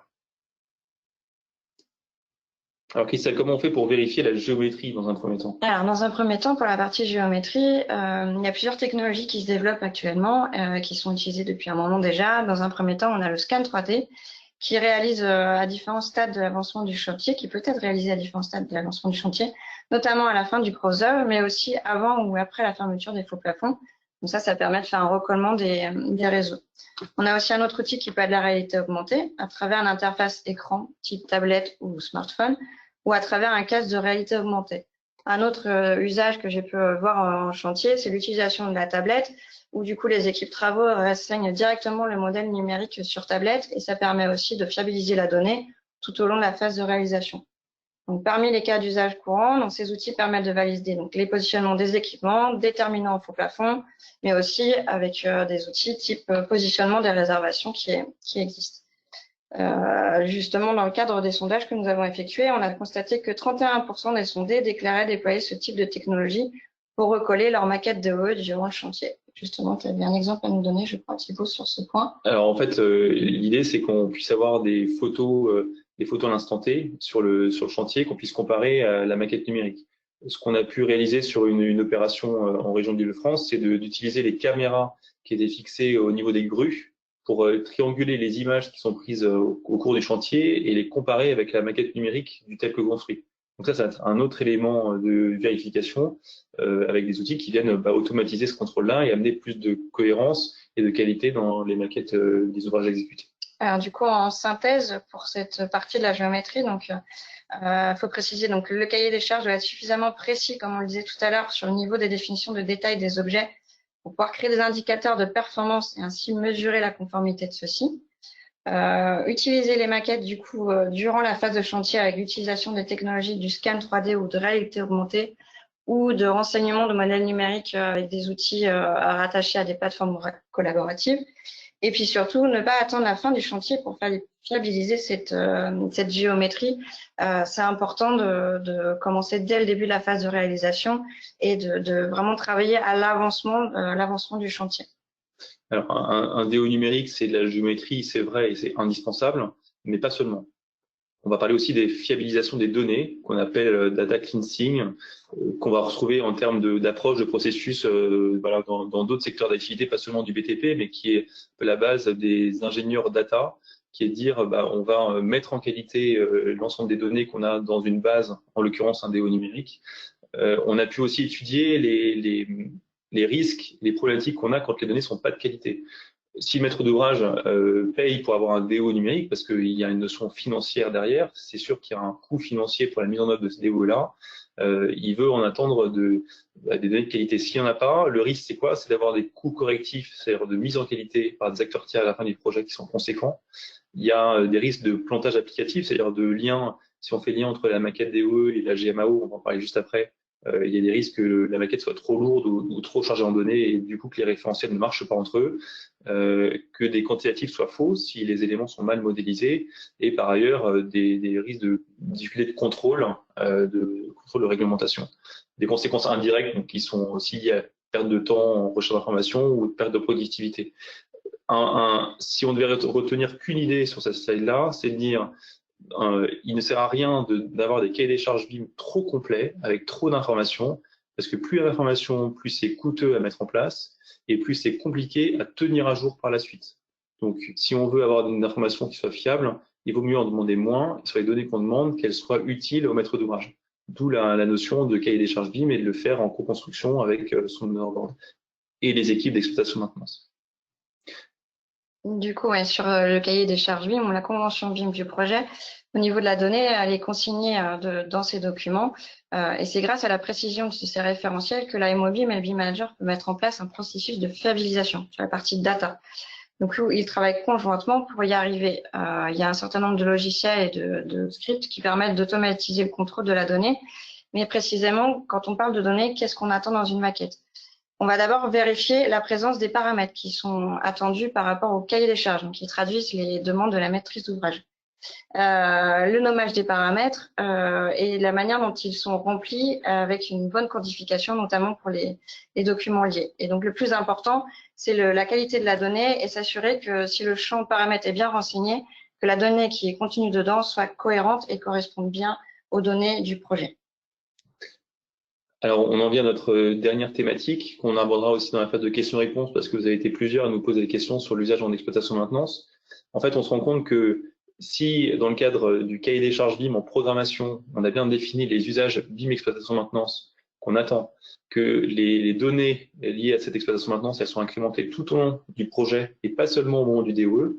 [SPEAKER 2] Alors Christelle, comment on fait pour vérifier la géométrie dans un premier temps?
[SPEAKER 4] Alors, dans un premier temps, pour la partie géométrie, il y a plusieurs technologies qui se développent actuellement, qui sont utilisées depuis un moment déjà. Dans un premier temps, on a le scan 3D qui réalise à différents stades de l'avancement du chantier, qui peut être réalisé à différents stades de l'avancement du chantier, notamment à la fin du gros œuvre, mais aussi avant ou après la fermeture des faux plafonds, Donc ça permet de faire un recollement des réseaux. On a aussi un autre outil qui peut être la réalité augmentée à travers une interface écran type tablette ou smartphone ou à travers un casque de réalité augmentée. Un autre usage que j'ai pu voir en chantier, c'est l'utilisation de la tablette où du coup les équipes travaux renseignent directement le modèle numérique sur tablette et ça permet aussi de fiabiliser la donnée tout au long de la phase de réalisation. Donc, parmi les cas d'usage courants, donc, ces outils permettent de valider donc, les positionnements des équipements, déterminant faux plafond, mais aussi avec des outils type positionnement des réservations qui existent. Justement, dans le cadre des sondages que nous avons effectués, on a constaté que 31% des sondés déclaraient déployer ce type de technologie pour recoller leur maquette DOE durant le chantier. Justement, tu avais un exemple à nous donner, je crois, Thibaut, sur ce point.
[SPEAKER 2] Alors en fait, l'idée c'est qu'on puisse avoir des photos à l'instant T sur le chantier, qu'on puisse comparer à la maquette numérique. Ce qu'on a pu réaliser sur une opération en région d'Île-de-France, c'est d'utiliser les caméras qui étaient fixées au niveau des grues pour trianguler les images qui sont prises au cours du chantier et les comparer avec la maquette numérique du tel que construit. Donc ça, c'est un autre élément de vérification avec des outils qui viennent automatiser ce contrôle-là et amener plus de cohérence et de qualité dans les maquettes des ouvrages exécutés.
[SPEAKER 4] Alors du coup, en synthèse pour cette partie de la géométrie, donc faut préciser donc le cahier des charges doit être suffisamment précis, comme on le disait tout à l'heure, sur le niveau des définitions de détail des objets pour pouvoir créer des indicateurs de performance et ainsi mesurer la conformité de ceux-ci. Utiliser les maquettes du coup durant la phase de chantier avec l'utilisation des technologies du scan 3D ou de réalité augmentée ou de renseignement de modèles numériques avec des outils rattachés à des plateformes collaboratives. Et puis surtout, ne pas attendre la fin du chantier pour fiabiliser cette géométrie. C'est important de commencer dès le début de la phase de réalisation et de vraiment travailler à l'avancement du chantier.
[SPEAKER 2] Alors, un DO numérique, c'est de la géométrie, c'est vrai, et c'est indispensable, mais pas seulement. On va parler aussi des fiabilisations des données, qu'on appelle data cleansing, qu'on va retrouver en termes d'approche de processus voilà, dans d'autres secteurs d'activité, pas seulement du BTP, mais qui est la base des ingénieurs data, qui est de dire on va mettre en qualité l'ensemble des données qu'on a dans une base, en l'occurrence un DO numérique. On a pu aussi étudier les risques, les problématiques qu'on a quand les données sont pas de qualité. Si le maître d'ouvrage paye pour avoir un DO numérique, parce qu'il y a une notion financière derrière, c'est sûr qu'il y a un coût financier pour la mise en œuvre de ce DO-là. Il veut en attendre des données de qualité. S'il n'y en a pas, le risque, c'est quoi? C'est d'avoir des coûts correctifs, c'est-à-dire de mise en qualité par des acteurs tiers à la fin du projet qui sont conséquents. Il y a des risques de plantage applicatif, c'est-à-dire de lien, si on fait lien entre la maquette DOE et la GMAO, on va en parler juste après, il y a des risques que la maquette soit trop lourde ou trop chargée en données et du coup que les référentiels ne marchent pas entre eux, que des quantitatifs soient faux si les éléments sont mal modélisés et par ailleurs des risques de difficulté de contrôle de réglementation. Des conséquences indirectes donc, qui sont aussi liées à perte de temps en recherche d'information ou de perte de productivité. Si on devait retenir qu'une idée sur cette slide-là, c'est de dire il ne sert à rien d'avoir des cahiers des charges BIM trop complets, avec trop d'informations, parce que plus il y a d'informations, plus c'est coûteux à mettre en place, et plus c'est compliqué à tenir à jour par la suite. Donc, si on veut avoir une information qui soit fiable, il vaut mieux en demander moins, et sur les données qu'on demande, qu'elles soient utiles au maître d'ouvrage. D'où la notion de cahier des charges BIM et de le faire en co-construction avec son meneur d'ordre et les équipes d'exploitation maintenance.
[SPEAKER 4] Du coup, ouais, sur le cahier des charges BIM ou la convention BIM du projet, au niveau de la donnée, elle est consignée dans ces documents et c'est grâce à la précision de ces référentiels que la MOBIM et le BIM Manager peuvent mettre en place un processus de fiabilisation sur la partie data. Donc, ils travaillent conjointement pour y arriver. Il y a un certain nombre de logiciels et de scripts qui permettent d'automatiser le contrôle de la donnée, mais précisément, quand on parle de données, qu'est-ce qu'on attend dans une maquette? On va d'abord vérifier la présence des paramètres qui sont attendus par rapport au cahier des charges, donc qui traduisent les demandes de la maîtrise d'ouvrage. Le nommage des paramètres et la manière dont ils sont remplis avec une bonne codification, notamment pour les documents liés. Et donc, le plus important, c'est la qualité de la donnée et s'assurer que si le champ paramètres est bien renseigné, que la donnée qui est contenue dedans soit cohérente et corresponde bien aux données du projet.
[SPEAKER 2] Alors, on en vient à notre dernière thématique, qu'on abordera aussi dans la phase de questions-réponses, parce que vous avez été plusieurs à nous poser des questions sur l'usage en exploitation-maintenance. En fait, on se rend compte que si, dans le cadre du cahier des charges BIM en programmation, on a bien défini les usages BIM exploitation-maintenance, qu'on attend que les données liées à cette exploitation maintenance, elles sont incrémentées tout au long du projet et pas seulement au moment du DOE.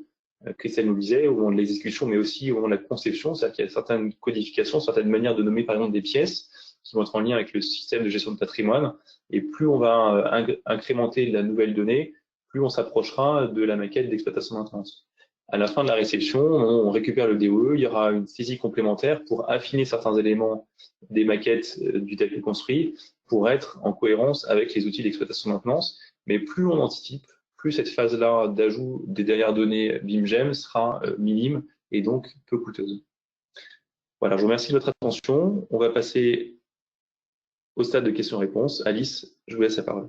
[SPEAKER 2] Christelle nous disait, au moment de l'exécution, mais aussi au moment de la conception, c'est-à-dire qu'il y a certaines codifications, certaines manières de nommer par exemple des pièces qui vont être en lien avec le système de gestion de patrimoine. Et plus on va incrémenter la nouvelle donnée, plus on s'approchera de la maquette d'exploitation maintenance. À la fin de la réception, on récupère le DOE, il y aura une saisie complémentaire pour affiner certains éléments des maquettes du tel construit pour être en cohérence avec les outils d'exploitation maintenance. Mais plus on anticipe, plus cette phase-là d'ajout des dernières données BIM-GEM sera minime et donc peu coûteuse. Voilà, je vous remercie de votre attention. On va passer au stade de questions-réponses. Alice, je vous laisse la parole.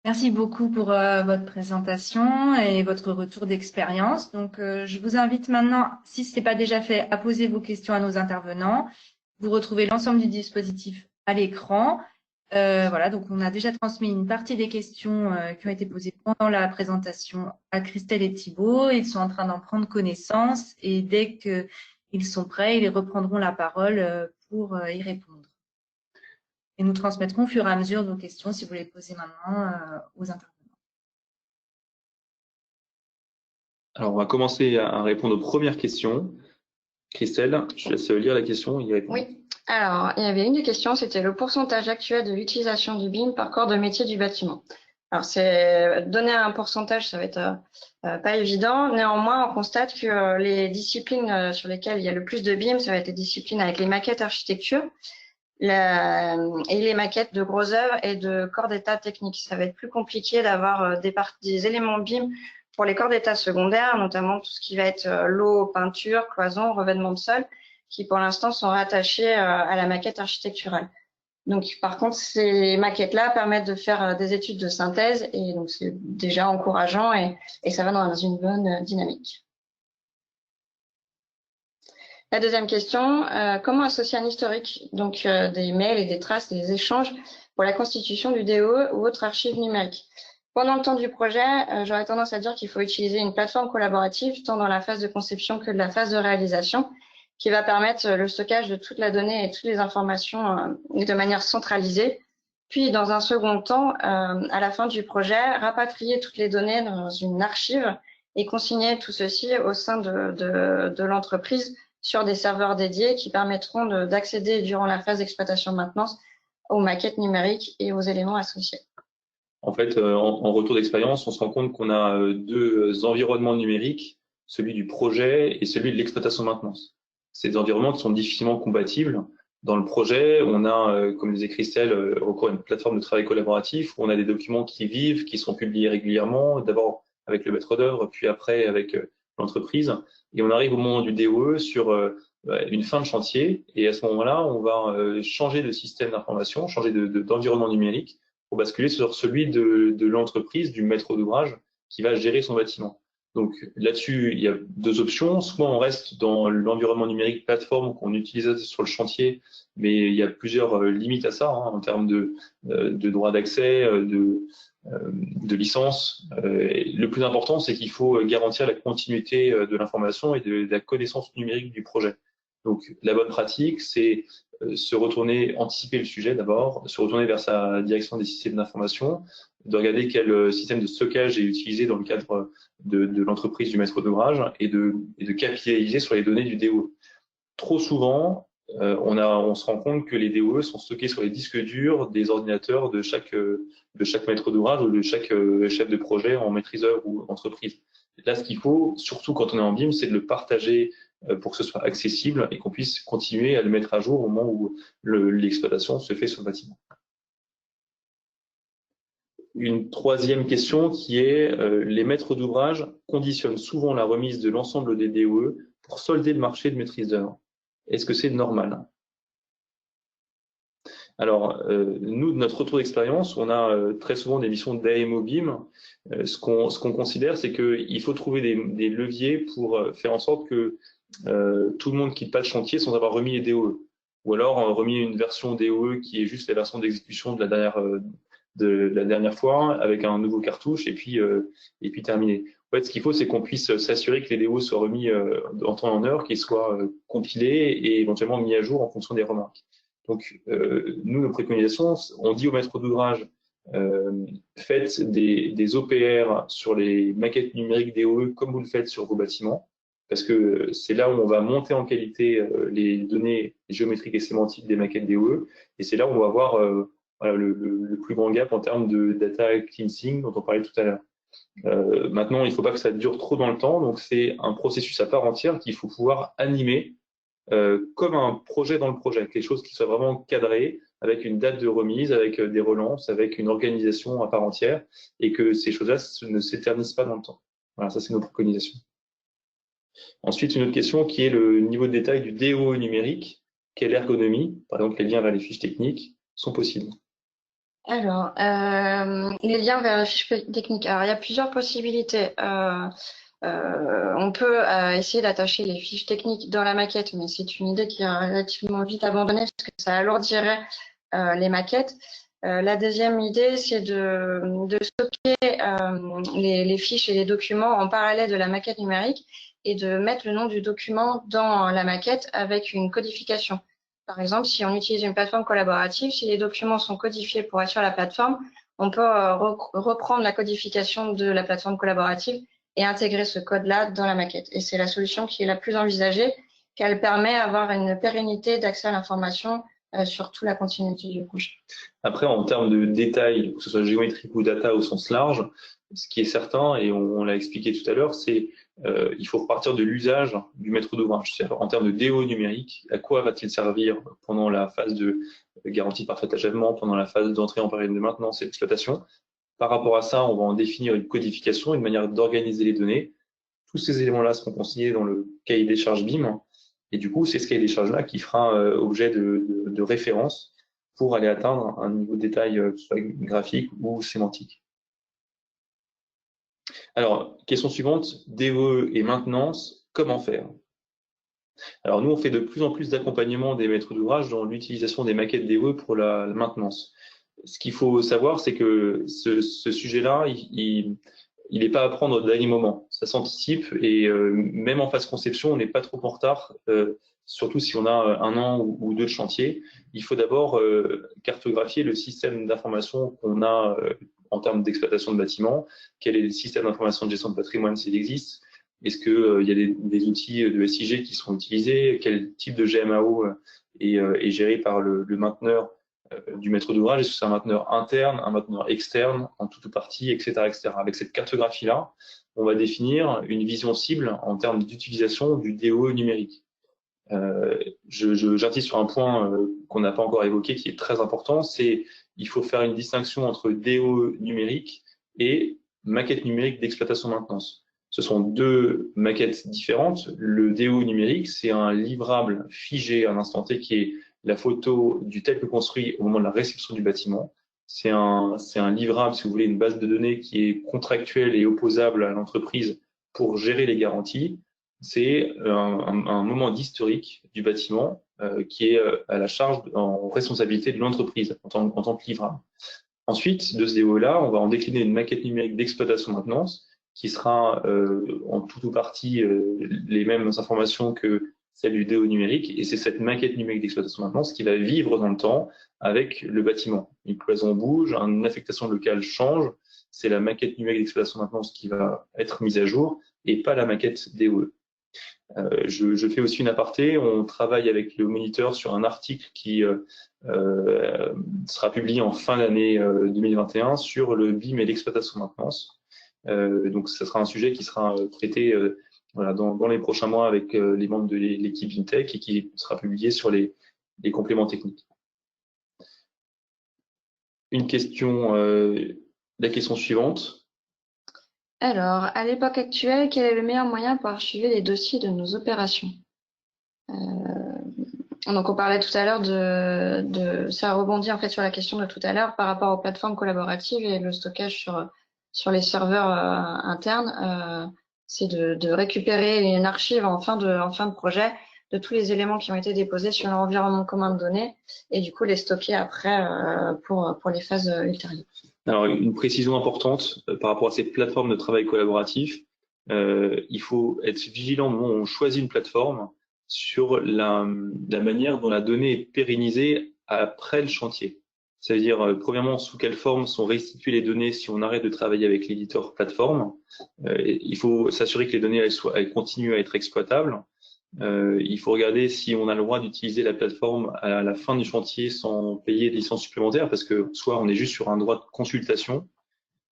[SPEAKER 1] Merci beaucoup pour votre présentation et votre retour d'expérience. Donc, je vous invite maintenant, si ce n'est pas déjà fait, à poser vos questions à nos intervenants. Vous retrouvez l'ensemble du dispositif à l'écran. Voilà, donc on a déjà transmis une partie des questions qui ont été posées pendant la présentation à Christelle et Thibaut. Ils sont en train d'en prendre connaissance et dès qu'ils sont prêts, ils reprendront la parole pour y répondre. Et nous transmettrons au fur et à mesure vos questions si vous les posez maintenant aux intervenants.
[SPEAKER 2] Alors, on va commencer à répondre aux premières questions. Christelle, je laisse lire la question et y répondre.
[SPEAKER 4] Oui, alors il y avait une des questions, c'était le pourcentage actuel de l'utilisation du BIM par corps de métier du bâtiment. Alors, c'est donner un pourcentage, ça va être pas évident. Néanmoins, on constate que les disciplines sur lesquelles il y a le plus de BIM, ça va être les disciplines avec les maquettes architecture et les maquettes de gros œuvres et de corps d'état technique. Ça va être plus compliqué d'avoir des éléments BIM pour les corps d'état secondaires, notamment tout ce qui va être l'eau, peinture, cloison, revêtement de sol, qui pour l'instant sont rattachés à la maquette architecturale. Donc, par contre, ces maquettes-là permettent de faire des études de synthèse et donc c'est déjà encourageant et ça va dans une bonne dynamique. La deuxième question, comment associer un historique, donc des mails et des traces, des échanges pour la constitution du DOE ou autre archive numérique? Pendant le temps du projet, j'aurais tendance à dire qu'il faut utiliser une plateforme collaborative tant dans la phase de conception que de la phase de réalisation qui va permettre le stockage de toute la donnée et toutes les informations de manière centralisée. Puis, dans un second temps, à la fin du projet, rapatrier toutes les données dans une archive et consigner tout ceci au sein de l'entreprise sur des serveurs dédiés qui permettront d'accéder durant la phase d'exploitation-maintenance aux maquettes numériques et aux éléments associés.
[SPEAKER 2] En fait, en retour d'expérience, on se rend compte qu'on a deux environnements numériques, celui du projet et celui de l'exploitation-maintenance. Ces environnements qui sont difficilement compatibles. Dans le projet, on a, comme disait Christelle, recours à une plateforme de travail collaboratif où on a des documents qui vivent, qui sont publiés régulièrement, d'abord avec le maître d'œuvre, puis après avec l'entreprise. Et on arrive au moment du DOE sur une fin de chantier. Et à ce moment-là, on va changer de système d'information, changer d'environnement numérique pour basculer sur celui de l'entreprise, du maître d'ouvrage qui va gérer son bâtiment. Donc là-dessus, il y a deux options. Soit on reste dans l'environnement numérique plateforme qu'on utilise sur le chantier, mais il y a plusieurs limites à ça en termes de droit d'accès, de licence. Le plus important, c'est qu'il faut garantir la continuité de l'information et de la connaissance numérique du projet. Donc la bonne pratique, c'est se retourner, anticiper le sujet d'abord, se retourner vers sa direction des systèmes d'information, de regarder quel système de stockage est utilisé dans le cadre de l'entreprise du maître d'ouvrage et de capitaliser sur les données du DOE. Trop souvent, on se rend compte que les DOE sont stockés sur les disques durs des ordinateurs de chaque maître d'ouvrage ou de chaque chef de projet en maîtriseur ou entreprise. Là, ce qu'il faut, surtout quand on est en BIM, c'est de le partager pour que ce soit accessible et qu'on puisse continuer à le mettre à jour au moment où l'exploitation se fait sur le bâtiment. Une troisième question qui est les maîtres d'ouvrage conditionnent souvent la remise de l'ensemble des DOE pour solder le marché de maîtrise d'œuvre. Est-ce que c'est normal? Alors, nous, de notre retour d'expérience, on a très souvent des missions d'AMO BIM. Ce qu'on considère, c'est qu'il faut trouver des leviers pour faire en sorte que tout le monde quitte pas de chantier sans avoir remis les DOE. Ou alors remis une version DOE qui est juste la version d'exécution de la dernière fois avec un nouveau cartouche et puis terminé. En fait, ce qu'il faut, c'est qu'on puisse s'assurer que les DOE soient remis en temps et en heure, qu'ils soient compilés et éventuellement mis à jour en fonction des remarques. Donc, nous, nos préconisations, on dit aux maîtres d'ouvrage, faites des OPR sur les maquettes numériques DOE comme vous le faites sur vos bâtiments, parce que c'est là où on va monter en qualité les données géométriques et sémantiques des maquettes DOE, et c'est là où on va avoir voilà, le plus grand gap en termes de data cleansing dont on parlait tout à l'heure. Maintenant, il ne faut pas que ça dure trop dans le temps, donc c'est un processus à part entière qu'il faut pouvoir animer comme un projet dans le projet, quelque chose qui soit vraiment cadré, avec une date de remise, avec des relances, avec une organisation à part entière, et que ces choses-là ne s'éternisent pas dans le temps. Voilà, ça c'est nos préconisations. Ensuite, une autre question qui est le niveau de détail du DO numérique. Quelle ergonomie, par exemple les liens vers les fiches techniques, sont possibles?
[SPEAKER 4] Alors, les liens vers les fiches techniques. Alors, il y a plusieurs possibilités. On peut essayer d'attacher les fiches techniques dans la maquette, mais c'est une idée qui est relativement vite abandonnée parce que ça alourdirait les maquettes. La deuxième idée, c'est de stocker les fiches et les documents en parallèle de la maquette numérique et de mettre le nom du document dans la maquette avec une codification. Par exemple, si on utilise une plateforme collaborative, si les documents sont codifiés pour être sur la plateforme, on peut reprendre la codification de la plateforme collaborative et intégrer ce code-là dans la maquette. Et c'est la solution qui est la plus envisagée, qu'elle permet d'avoir une pérennité d'accès à l'information sur toute la continuité du projet.
[SPEAKER 2] Après, en termes de détails, que ce soit géométrique ou data au sens large, ce qui est certain, et on l'a expliqué tout à l'heure, c'est il faut repartir de l'usage du maître d'ouvrage. C'est-à-dire en termes de DO numérique, à quoi va-t-il servir pendant la phase de garantie de parfait achèvement, pendant la phase d'entrée en période de maintenance et d'exploitation. Par rapport à ça, on va en définir une codification, une manière d'organiser les données. Tous ces éléments-là seront consignés dans le cahier des charges BIM. Et du coup, c'est ce cahier des charges-là qui fera objet de référence pour aller atteindre un niveau de détail soit graphique ou sémantique. Alors, question suivante, DOE et maintenance, comment faire? Alors nous, on fait de plus en plus d'accompagnement des maîtres d'ouvrage dans l'utilisation des maquettes DOE pour la maintenance. Ce qu'il faut savoir, c'est que ce sujet-là, il n'est pas à prendre au dernier moment. Ça s'anticipe et même en phase conception, on n'est pas trop en retard, surtout si on a un an ou deux de chantier. Il faut d'abord cartographier le système d'information qu'on a en termes d'exploitation de bâtiments. Quel est le système d'information de gestion de patrimoine s'il existe? Est-ce qu'il y a des outils de SIG qui sont utilisés? Quel type de GMAO est géré par le mainteneur du maître d'ouvrage? Est-ce que c'est un mainteneur interne, un mainteneur externe, en tout ou partie, etc., etc. Avec cette cartographie-là, on va définir une vision cible en termes d'utilisation du DOE numérique. J'insiste sur un point qu'on n'a pas encore évoqué, qui est très important, c'est il faut faire une distinction entre DOE numérique et maquette numérique d'exploitation maintenance. Ce sont deux maquettes différentes. Le DOE numérique, c'est un livrable figé à un instant T qui est la photo du tel que construit au moment de la réception du bâtiment. C'est un livrable, si vous voulez, une base de données qui est contractuelle et opposable à l'entreprise pour gérer les garanties. C'est un moment d'historique du bâtiment qui est à la charge, en responsabilité de l'entreprise en tant que livrable. Ensuite, de ce DOE-là, on va en décliner une maquette numérique d'exploitation maintenance qui sera en tout ou partie les mêmes informations que celle du DO numérique, et c'est cette maquette numérique d'exploitation maintenance qui va vivre dans le temps avec le bâtiment. Une cloison bouge, une affectation locale change, c'est la maquette numérique d'exploitation maintenance qui va être mise à jour et pas la maquette DOE. Je fais aussi une aparté, on travaille avec le moniteur sur un article qui sera publié en fin d'année 2021 sur le BIM et l'exploitation maintenance. Donc, ce sera un sujet qui sera traité voilà, dans les prochains mois avec les membres de l'équipe BIMTech et qui sera publié sur les compléments techniques. Une question, la question suivante.
[SPEAKER 4] Alors, à l'époque actuelle, quel est le meilleur moyen pour archiver les dossiers de nos opérations? Donc, on parlait tout à l'heure ça rebondit en fait sur la question de tout à l'heure par rapport aux plateformes collaboratives et le stockage sur les serveurs internes. C'est de récupérer une archive en fin de projet de tous les éléments qui ont été déposés sur l'environnement commun de données et du coup les stocker après pour les phases ultérieures.
[SPEAKER 2] Alors, une précision importante par rapport à ces plateformes de travail collaboratif, il faut être vigilant au moment où on choisit une plateforme sur la manière dont la donnée est pérennisée après le chantier. Ça veut dire, premièrement, sous quelle forme sont restituées les données si on arrête de travailler avec l'éditeur plateforme. Il faut s'assurer que les données elles continuent à être exploitables. Il faut regarder si on a le droit d'utiliser la plateforme à la fin du chantier sans payer des licences supplémentaires, parce que soit on est juste sur un droit de consultation,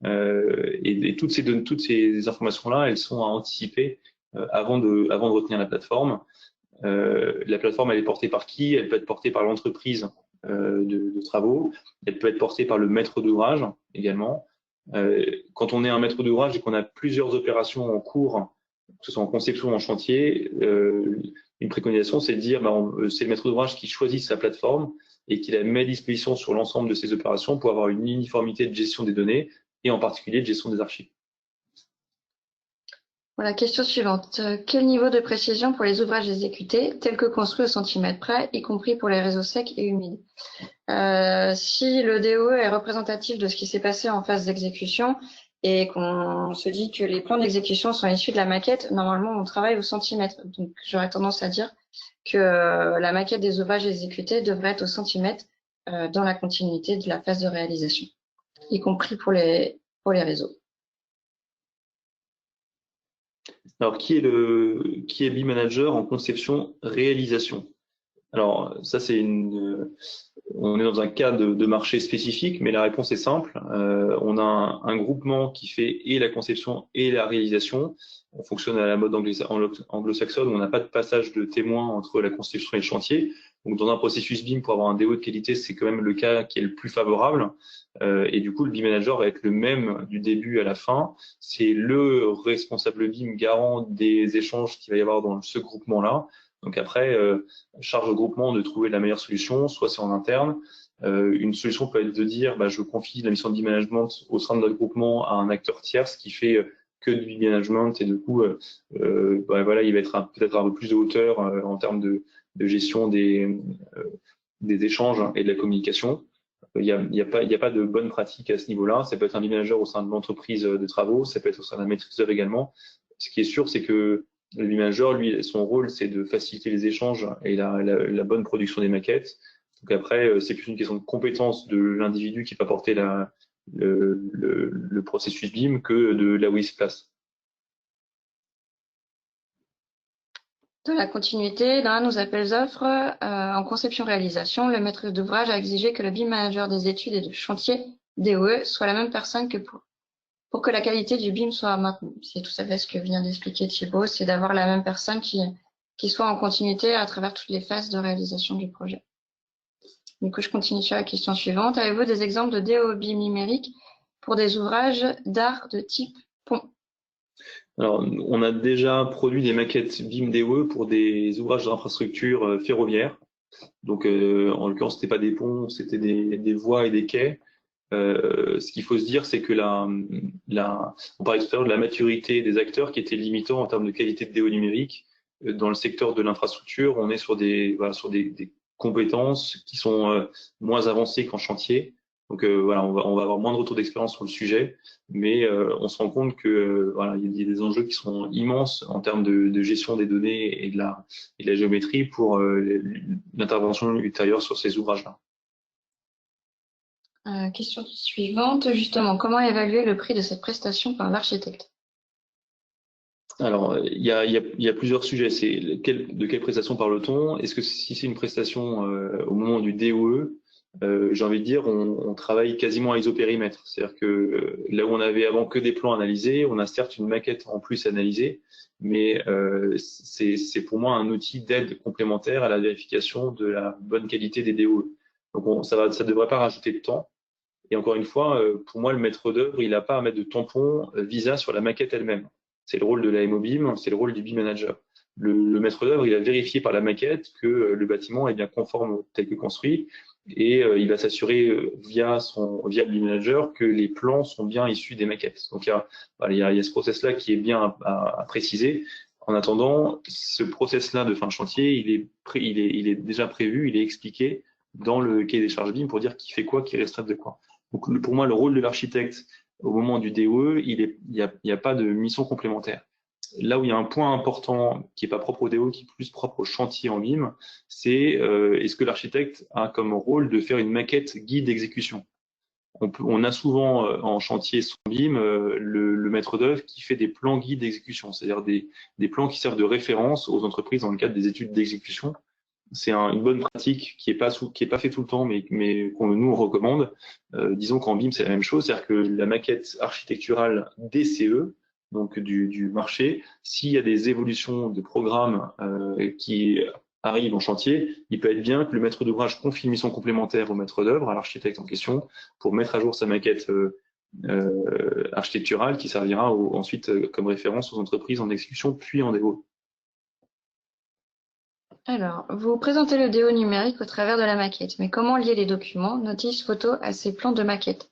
[SPEAKER 2] et toutes ces informations-là, elles sont à anticiper avant de retenir la plateforme. La plateforme, elle est portée par qui? Elle peut être portée par l'entreprise de travaux. Elle peut être portée par le maître d'ouvrage également. Quand on est un maître d'ouvrage et qu'on a plusieurs opérations en cours, que ce soit en conception ou en chantier, une préconisation, c'est de dire c'est le maître d'ouvrage qui choisit sa plateforme et qui la met à disposition sur l'ensemble de ses opérations pour avoir une uniformité de gestion des données et en particulier de gestion des archives.
[SPEAKER 4] Voilà, question suivante. Quel niveau de précision pour les ouvrages exécutés, tels que construits au centimètre près, y compris pour les réseaux secs et humides? Si le DOE est représentatif de ce qui s'est passé en phase d'exécution et qu'on se dit que les plans d'exécution sont issus de la maquette, normalement on travaille au centimètre. Donc j'aurais tendance à dire que la maquette des ouvrages exécutés devrait être au centimètre dans la continuité de la phase de réalisation, y compris pour les réseaux.
[SPEAKER 2] Alors, qui est BIM Manager en conception réalisation? Alors, ça, on est dans un cas de marché spécifique, mais la réponse est simple. On a un groupement qui fait et la conception et la réalisation. On fonctionne à la mode anglo-saxonne, où on n'a pas de passage de témoin entre la conception et le chantier. Donc, dans un processus BIM, pour avoir un DO de qualité, c'est quand même le cas qui est le plus favorable. Et du coup, le BIM Manager va être le même du début à la fin. C'est le responsable BIM garant des échanges qu'il va y avoir dans ce groupement-là. Donc après, charge au groupement de trouver la meilleure solution, soit c'est en interne. Une solution peut être de dire, je confie la mission de BIM management au sein de notre groupement à un acteur tierce qui fait que du BIM management et du coup, voilà, il va être peut-être un peu plus de hauteur en termes de gestion des échanges et de la communication. Il n'y a pas de bonne pratique à ce niveau-là. Ça peut être un BIM manager au sein de l'entreprise de travaux, ça peut être au sein d'un maîtrise d'œuvre également. Ce qui est sûr, c'est que le BIM manager, lui, son rôle, c'est de faciliter les échanges et la bonne production des maquettes. Donc après, c'est plus une question de compétence de l'individu qui va porter le processus BIM que de là où il se place.
[SPEAKER 4] De la continuité, dans nos appels d'offres, en conception-réalisation, le maître d'ouvrage a exigé que le BIM manager des études et de chantier DOE soit la même personne que pour que la qualité du BIM soit maintenue. C'est tout à fait ce que vient d'expliquer Thibaut, c'est d'avoir la même personne qui soit en continuité à travers toutes les phases de réalisation du projet. Du coup, je continue sur la question suivante. Avez-vous des exemples de DOE BIM numérique pour des ouvrages d'art de type pont?
[SPEAKER 2] Alors, on a déjà produit des maquettes BIM DOE pour des ouvrages d'infrastructure ferroviaire. Donc, en l'occurrence, c'était pas des ponts, c'était des voies et des quais. Ce qu'il faut se dire, c'est que on parlait tout à l'heure de la maturité des acteurs qui était limitant en termes de qualité de DO numérique. Dans le secteur de l'infrastructure, on est sur des compétences qui sont moins avancées qu'en chantier. Donc voilà, on va avoir moins de retour d'expérience sur le sujet, mais on se rend compte que voilà, il y a des enjeux qui sont immenses en termes de gestion des données et de la géométrie pour l'intervention ultérieure sur ces ouvrages-là.
[SPEAKER 4] Question suivante, justement, comment évaluer le prix de cette prestation par l'architecte?
[SPEAKER 2] Alors, il y a plusieurs sujets. C'est de quelle prestation parle-t-on? Est-ce que si c'est une prestation au moment du DOE, j'ai envie de dire, on travaille quasiment à isopérimètre. C'est-à-dire que là où on avait avant que des plans analysés, on a certes une maquette en plus analysée, mais c'est pour moi un outil d'aide complémentaire à la vérification de la bonne qualité des DOE. Donc ça devrait pas rajouter de temps. Et encore une fois, pour moi, le maître d'œuvre, il n'a pas à mettre de tampon visa sur la maquette elle-même. C'est le rôle de la MOBIM, c'est le rôle du BIM manager. Le maître d'œuvre, il va vérifier par la maquette que le bâtiment est bien conforme tel que construit et il va s'assurer via le BIM manager que les plans sont bien issus des maquettes. Donc il y a ce process-là qui est bien à préciser. En attendant, ce process-là de fin de chantier, il est déjà prévu, il est expliqué dans le cahier des charges BIM pour dire qui fait quoi, qui restreint de quoi. Donc pour moi, le rôle de l'architecte au moment du DOE, il n'y a pas de mission complémentaire. là où il y a un point important qui n'est pas propre au DO, qui est plus propre au chantier en BIM, c'est est-ce que l'architecte a comme rôle de faire une maquette guide d'exécution. On a souvent en chantier son BIM le maître d'œuvre qui fait des plans guides d'exécution, c'est-à-dire des plans qui servent de référence aux entreprises dans le cadre des études d'exécution. C'est une bonne pratique qui est pas fait tout le temps, mais nous on recommande. Disons qu'en BIM c'est la même chose, c'est-à-dire que la maquette architecturale DCE, donc du marché, s'il y a des évolutions de programmes qui arrivent en chantier, il peut être bien que le maître d'ouvrage confie une mission complémentaire au maître d'œuvre, à l'architecte en question, pour mettre à jour sa maquette architecturale qui servira ensuite comme référence aux entreprises en exécution puis en dévo.
[SPEAKER 4] Alors, vous présentez le DO numérique au travers de la maquette, mais comment lier les documents, notices, photos à ces plans de maquette?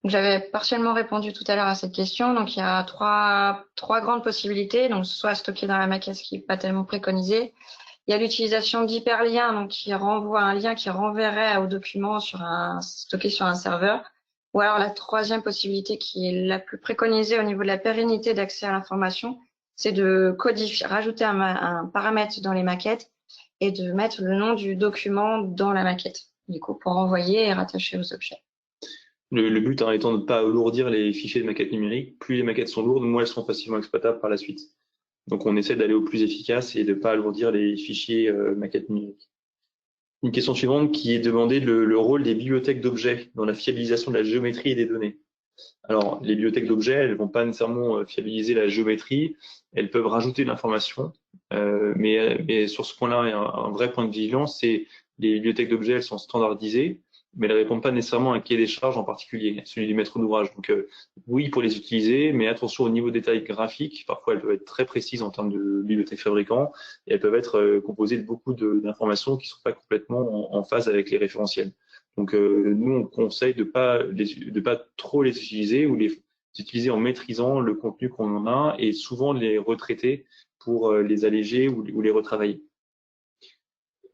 [SPEAKER 4] J'avais partiellement répondu tout à l'heure à cette question. Donc, il y a trois grandes possibilités. Donc, soit stocker dans la maquette, ce qui n'est pas tellement préconisé. Il y a l'utilisation d'hyperliens, donc qui renvoie un lien qui renverrait au document stocké sur un serveur. Ou alors la troisième possibilité qui est la plus préconisée au niveau de la pérennité d'accès à l'information, c'est de codifier, rajouter un paramètre dans les maquettes et de mettre le nom du document dans la maquette, du coup, pour envoyer et rattacher aux objets.
[SPEAKER 2] Le but étant de ne pas alourdir les fichiers de maquettes numériques. Plus les maquettes sont lourdes, moins elles seront facilement exploitables par la suite. Donc on essaie d'aller au plus efficace et de ne pas alourdir les fichiers maquettes numériques. Une question suivante qui est demandée le rôle des bibliothèques d'objets dans la fiabilisation de la géométrie et des données. Alors, les bibliothèques d'objets, elles ne vont pas nécessairement fiabiliser la géométrie, elles peuvent rajouter de l'information, mais sur ce point-là, il y a un vrai point de vigilance, c'est les bibliothèques d'objets, elles sont standardisées, mais elles ne répondent pas nécessairement à un cahier des charges en particulier, celui du maître d'ouvrage. Donc oui, pour les utiliser, mais attention au niveau détail graphique, parfois elles peuvent être très précises en termes de bibliothèque fabricant, et elles peuvent être composées de beaucoup d'informations qui ne sont pas complètement en phase avec les référentiels. Donc nous, on conseille de pas trop les utiliser ou les utiliser en maîtrisant le contenu qu'on en a et souvent les retraiter pour les alléger ou les retravailler.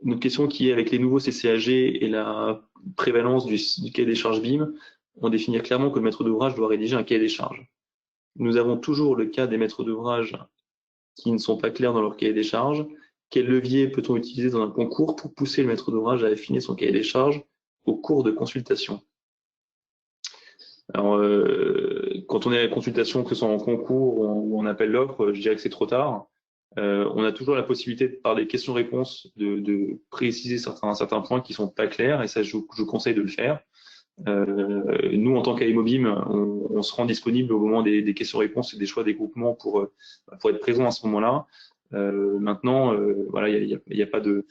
[SPEAKER 2] Une autre question qui est avec les nouveaux CCAG et la prévalence du cahier des charges BIM, on définit clairement que le maître d'ouvrage doit rédiger un cahier des charges. Nous avons toujours le cas des maîtres d'ouvrage qui ne sont pas clairs dans leur cahier des charges. Quel levier peut-on utiliser dans un concours pour pousser le maître d'ouvrage à affiner son cahier des charges au cours de consultation? Alors, quand on est à la consultation, que ce soit en concours ou en appel d'offres, je dirais que c'est trop tard. On a toujours la possibilité, par des questions-réponses, de préciser certains points qui sont pas clairs, et ça, je vous conseille de le faire. Nous, en tant qu'AEMOBIM, on se rend disponible au moment des questions-réponses et des choix des groupements pour être présent à ce moment-là. Maintenant, voilà, il n'y a pas de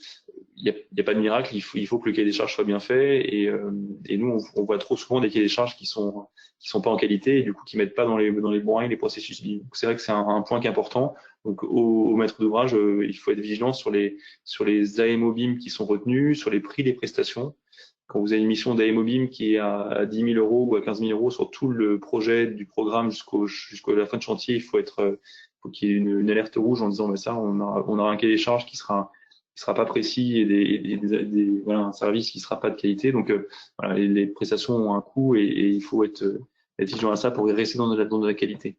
[SPEAKER 2] miracle. Il faut que le cahier des charges soit bien fait, et nous, on voit trop souvent des cahiers des charges qui sont pas en qualité et du coup qui mettent pas dans les bons règles les processus. Donc c'est vrai que c'est un point qui est important. Donc au maître d'ouvrage, il faut être vigilant sur les AEMOBIM qui sont retenus, sur les prix des prestations. Quand vous avez une mission d'AEMOBIM qui est à 10 000 € ou à 15 000 € sur tout le projet du programme jusqu'à la fin de chantier, il faut qu'il y ait une alerte rouge en disant ça, on aura un cahier des charges qui sera pas précis et voilà, un service qui sera pas de qualité. Donc voilà, les prestations ont un coût et il faut être vigilant à ça pour rester dans de la qualité.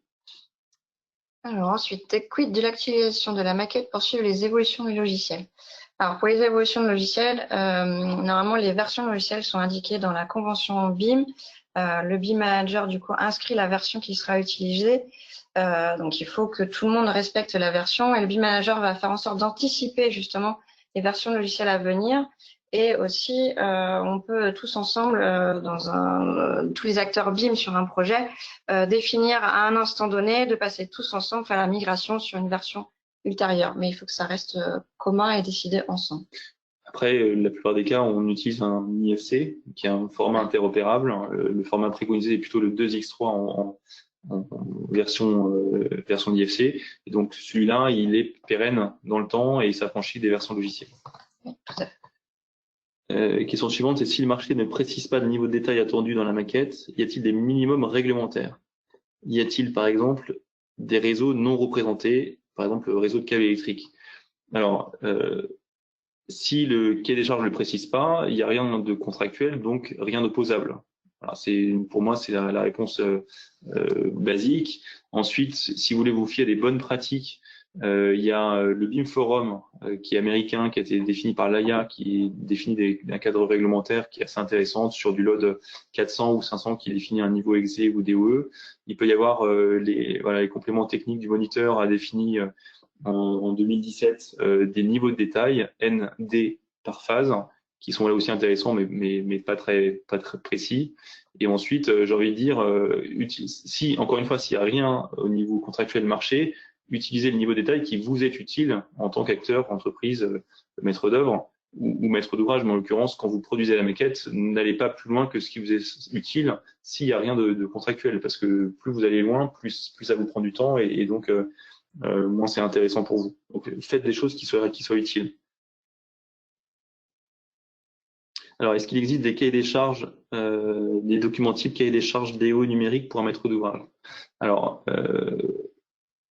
[SPEAKER 4] Alors ensuite, quid de l'actualisation de la maquette pour suivre les évolutions du logiciel? Alors pour les évolutions de logiciel, normalement les versions de logiciel sont indiquées dans la convention BIM. Le BIM Manager du coup inscrit la version qui sera utilisée. Donc il faut que tout le monde respecte la version et le BIM Manager va faire en sorte d'anticiper justement les versions de logiciel à venir. Et aussi, on peut tous ensemble, tous les acteurs BIM sur un projet, définir à un instant donné de passer tous ensemble faire la migration sur une version ultérieure. Mais il faut que ça reste commun et décidé ensemble.
[SPEAKER 2] Après, la plupart des cas, on utilise un IFC, qui est un format interopérable. Le format préconisé est plutôt le 2x3 en version d'IFC. Et donc, celui-là, il est pérenne dans le temps et il s'affranchit des versions logicielles.
[SPEAKER 4] Oui, tout à fait.
[SPEAKER 2] Question suivante, c'est si le marché ne précise pas le niveau de détail attendu dans la maquette, y a-t-il des minimums réglementaires? Y a-t-il, par exemple, des réseaux non représentés, par exemple le réseau de câbles électriques? Alors, si le cahier des charges ne le précise pas, il n'y a rien de contractuel, donc rien d'opposable. Voilà, pour moi, c'est la réponse basique. Ensuite, si vous voulez vous fier à des bonnes pratiques, il y a le BIM Forum qui est américain, qui a été défini par l'AIA, qui définit un cadre réglementaire qui est assez intéressant sur du load 400 ou 500 qui définit un niveau EXE ou DOE. Il peut y avoir les compléments techniques du moniteur a défini en 2017 des niveaux de détail ND par phase qui sont là aussi intéressants mais pas très précis. Et ensuite, j'ai envie de dire, encore une fois, s'il n'y a rien au niveau contractuel marché, utilisez le niveau de détail qui vous est utile en tant qu'acteur, entreprise, maître d'œuvre ou maître d'ouvrage, mais en l'occurrence, quand vous produisez la maquette, n'allez pas plus loin que ce qui vous est utile s'il n'y a rien de contractuel, parce que plus vous allez loin, plus ça vous prend du temps et donc moins c'est intéressant pour vous. Donc faites des choses qui soient utiles. Alors, est-ce qu'il existe des cahiers des charges, des documents type cahiers des charges DO numérique pour un maître d'ouvrage? Alors,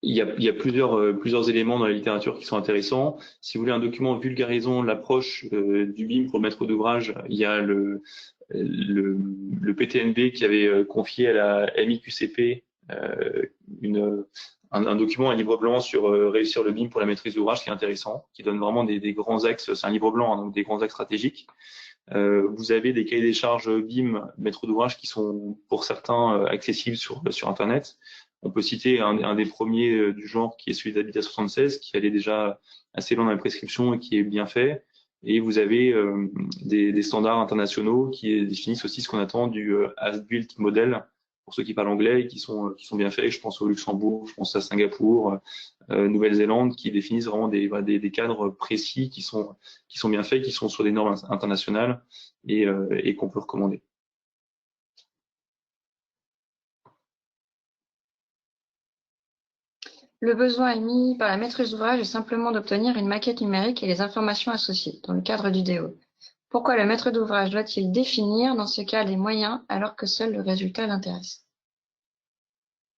[SPEAKER 2] il y a plusieurs éléments dans la littérature qui sont intéressants. Si vous voulez un document vulgarisant l'approche du BIM pour le maître d'ouvrage, il y a le PTNB qui avait confié à la MIQCP un document, un livre blanc sur réussir le BIM pour la maîtrise d'ouvrage qui est intéressant, qui donne vraiment des grands axes. C'est un livre blanc, hein, donc des grands axes stratégiques. Vous avez des cahiers des charges BIM maître d'ouvrage qui sont pour certains accessibles sur Internet. On peut citer un des premiers du genre qui est celui d'Habitat 76 qui allait déjà assez loin dans la prescription et qui est bien fait. Et vous avez des standards internationaux qui définissent aussi ce qu'on attend du as-built model pour ceux qui parlent anglais et qui sont bien faits. Je pense au Luxembourg, je pense à Singapour, Nouvelle-Zélande, qui définissent vraiment des cadres précis qui sont bien faits, qui sont sur des normes internationales et qu'on peut recommander.
[SPEAKER 4] Le besoin émis par la maîtrise d'ouvrage est simplement d'obtenir une maquette numérique et les informations associées dans le cadre du DO. Pourquoi le maître d'ouvrage doit-il définir dans ce cas les moyens alors que seul le résultat l'intéresse?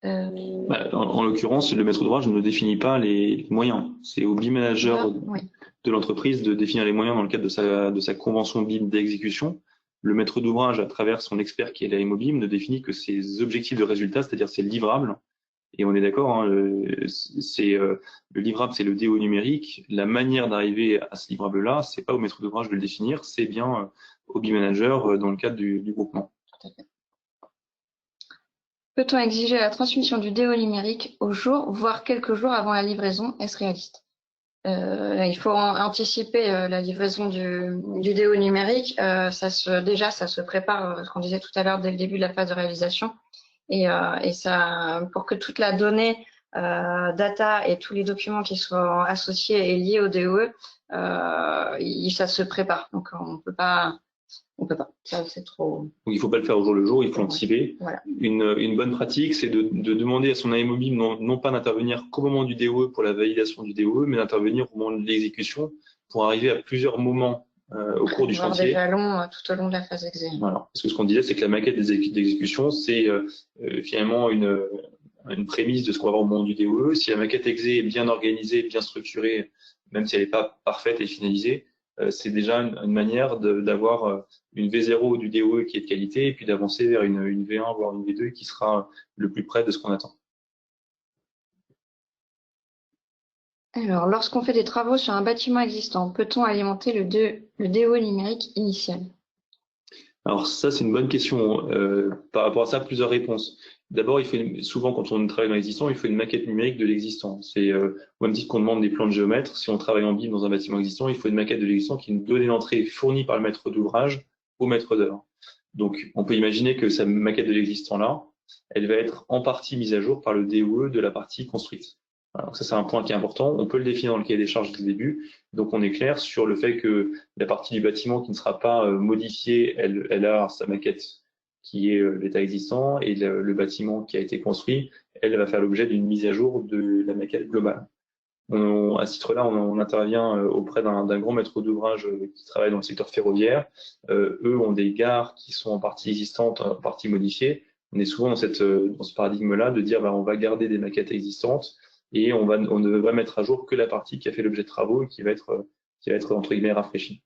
[SPEAKER 2] En l'occurrence, le maître d'ouvrage ne définit pas les moyens. C'est au BIM manager de l'entreprise de définir les moyens dans le cadre de sa convention BIM d'exécution. Le maître d'ouvrage, à travers son expert qui est la MOBIM, ne définit que ses objectifs de résultat, c'est-à-dire ses livrables. Et on est d'accord, hein, le livrable, c'est le DO numérique. La manière d'arriver à ce livrable-là, c'est pas au maître d'ouvrage de le définir, c'est bien au BIM manager dans le cadre du groupement.
[SPEAKER 4] Tout à fait. Peut-on exiger la transmission du DO numérique au jour, voire quelques jours avant la livraison? Est-ce réaliste? Il faut anticiper la livraison du DO numérique. Ça se prépare, ce qu'on disait tout à l'heure, dès le début de la phase de réalisation. Et ça, pour que toute la donnée data et tous les documents qui sont associés et liés au DOE, ça se prépare. Donc on peut pas. Ça, c'est trop.
[SPEAKER 2] Donc il faut pas le faire au jour le jour, il faut anticiper.
[SPEAKER 4] Voilà.
[SPEAKER 2] Une bonne pratique, c'est de demander à son AMOBIM non pas d'intervenir qu'au moment du DOE pour la validation du DOE, mais d'intervenir au moment de l'exécution pour arriver à plusieurs moments au cours du chantier.
[SPEAKER 4] Des jalons tout au long de la phase exé.
[SPEAKER 2] Voilà. Parce que ce qu'on disait, c'est que la maquette d'exécution, c'est finalement une prémisse de ce qu'on va voir au moment du DOE. Si la maquette exé est bien organisée, bien structurée, même si elle n'est pas parfaite et finalisée, c'est déjà une manière d'avoir une V0 du DOE qui est de qualité et puis d'avancer vers une V1 voire une V2 qui sera le plus près de ce qu'on attend.
[SPEAKER 4] Alors, lorsqu'on fait des travaux sur un bâtiment existant, peut-on alimenter le DO numérique initial?
[SPEAKER 2] Alors ça, c'est une bonne question. Par rapport à ça, plusieurs réponses. D'abord, souvent, quand on travaille dans l'existant, il faut une maquette numérique de l'existant. C'est au même titre qu'on demande des plans de géomètre. Si on travaille en BIM dans un bâtiment existant, il faut une maquette de l'existant qui est une donnée d'entrée fournie par le maître d'ouvrage au maître d'œuvre. Donc, on peut imaginer que sa maquette de l'existant-là, elle va être en partie mise à jour par le DOE de la partie construite. Alors ça, c'est un point qui est important. On peut le définir dans le cahier des charges dès le début. Donc, on est clair sur le fait que la partie du bâtiment qui ne sera pas modifiée, elle a sa maquette qui est l'état existant, et le bâtiment qui a été construit, elle va faire l'objet d'une mise à jour de la maquette globale. À ce titre-là, on intervient auprès d'un grand maître d'ouvrage qui travaille dans le secteur ferroviaire. Eux ont des gares qui sont en partie existantes, en partie modifiées. On est souvent dans ce paradigme-là de dire on va garder des maquettes existantes et on ne devrait mettre à jour que la partie qui a fait l'objet de travaux et qui va être entre guillemets rafraîchie.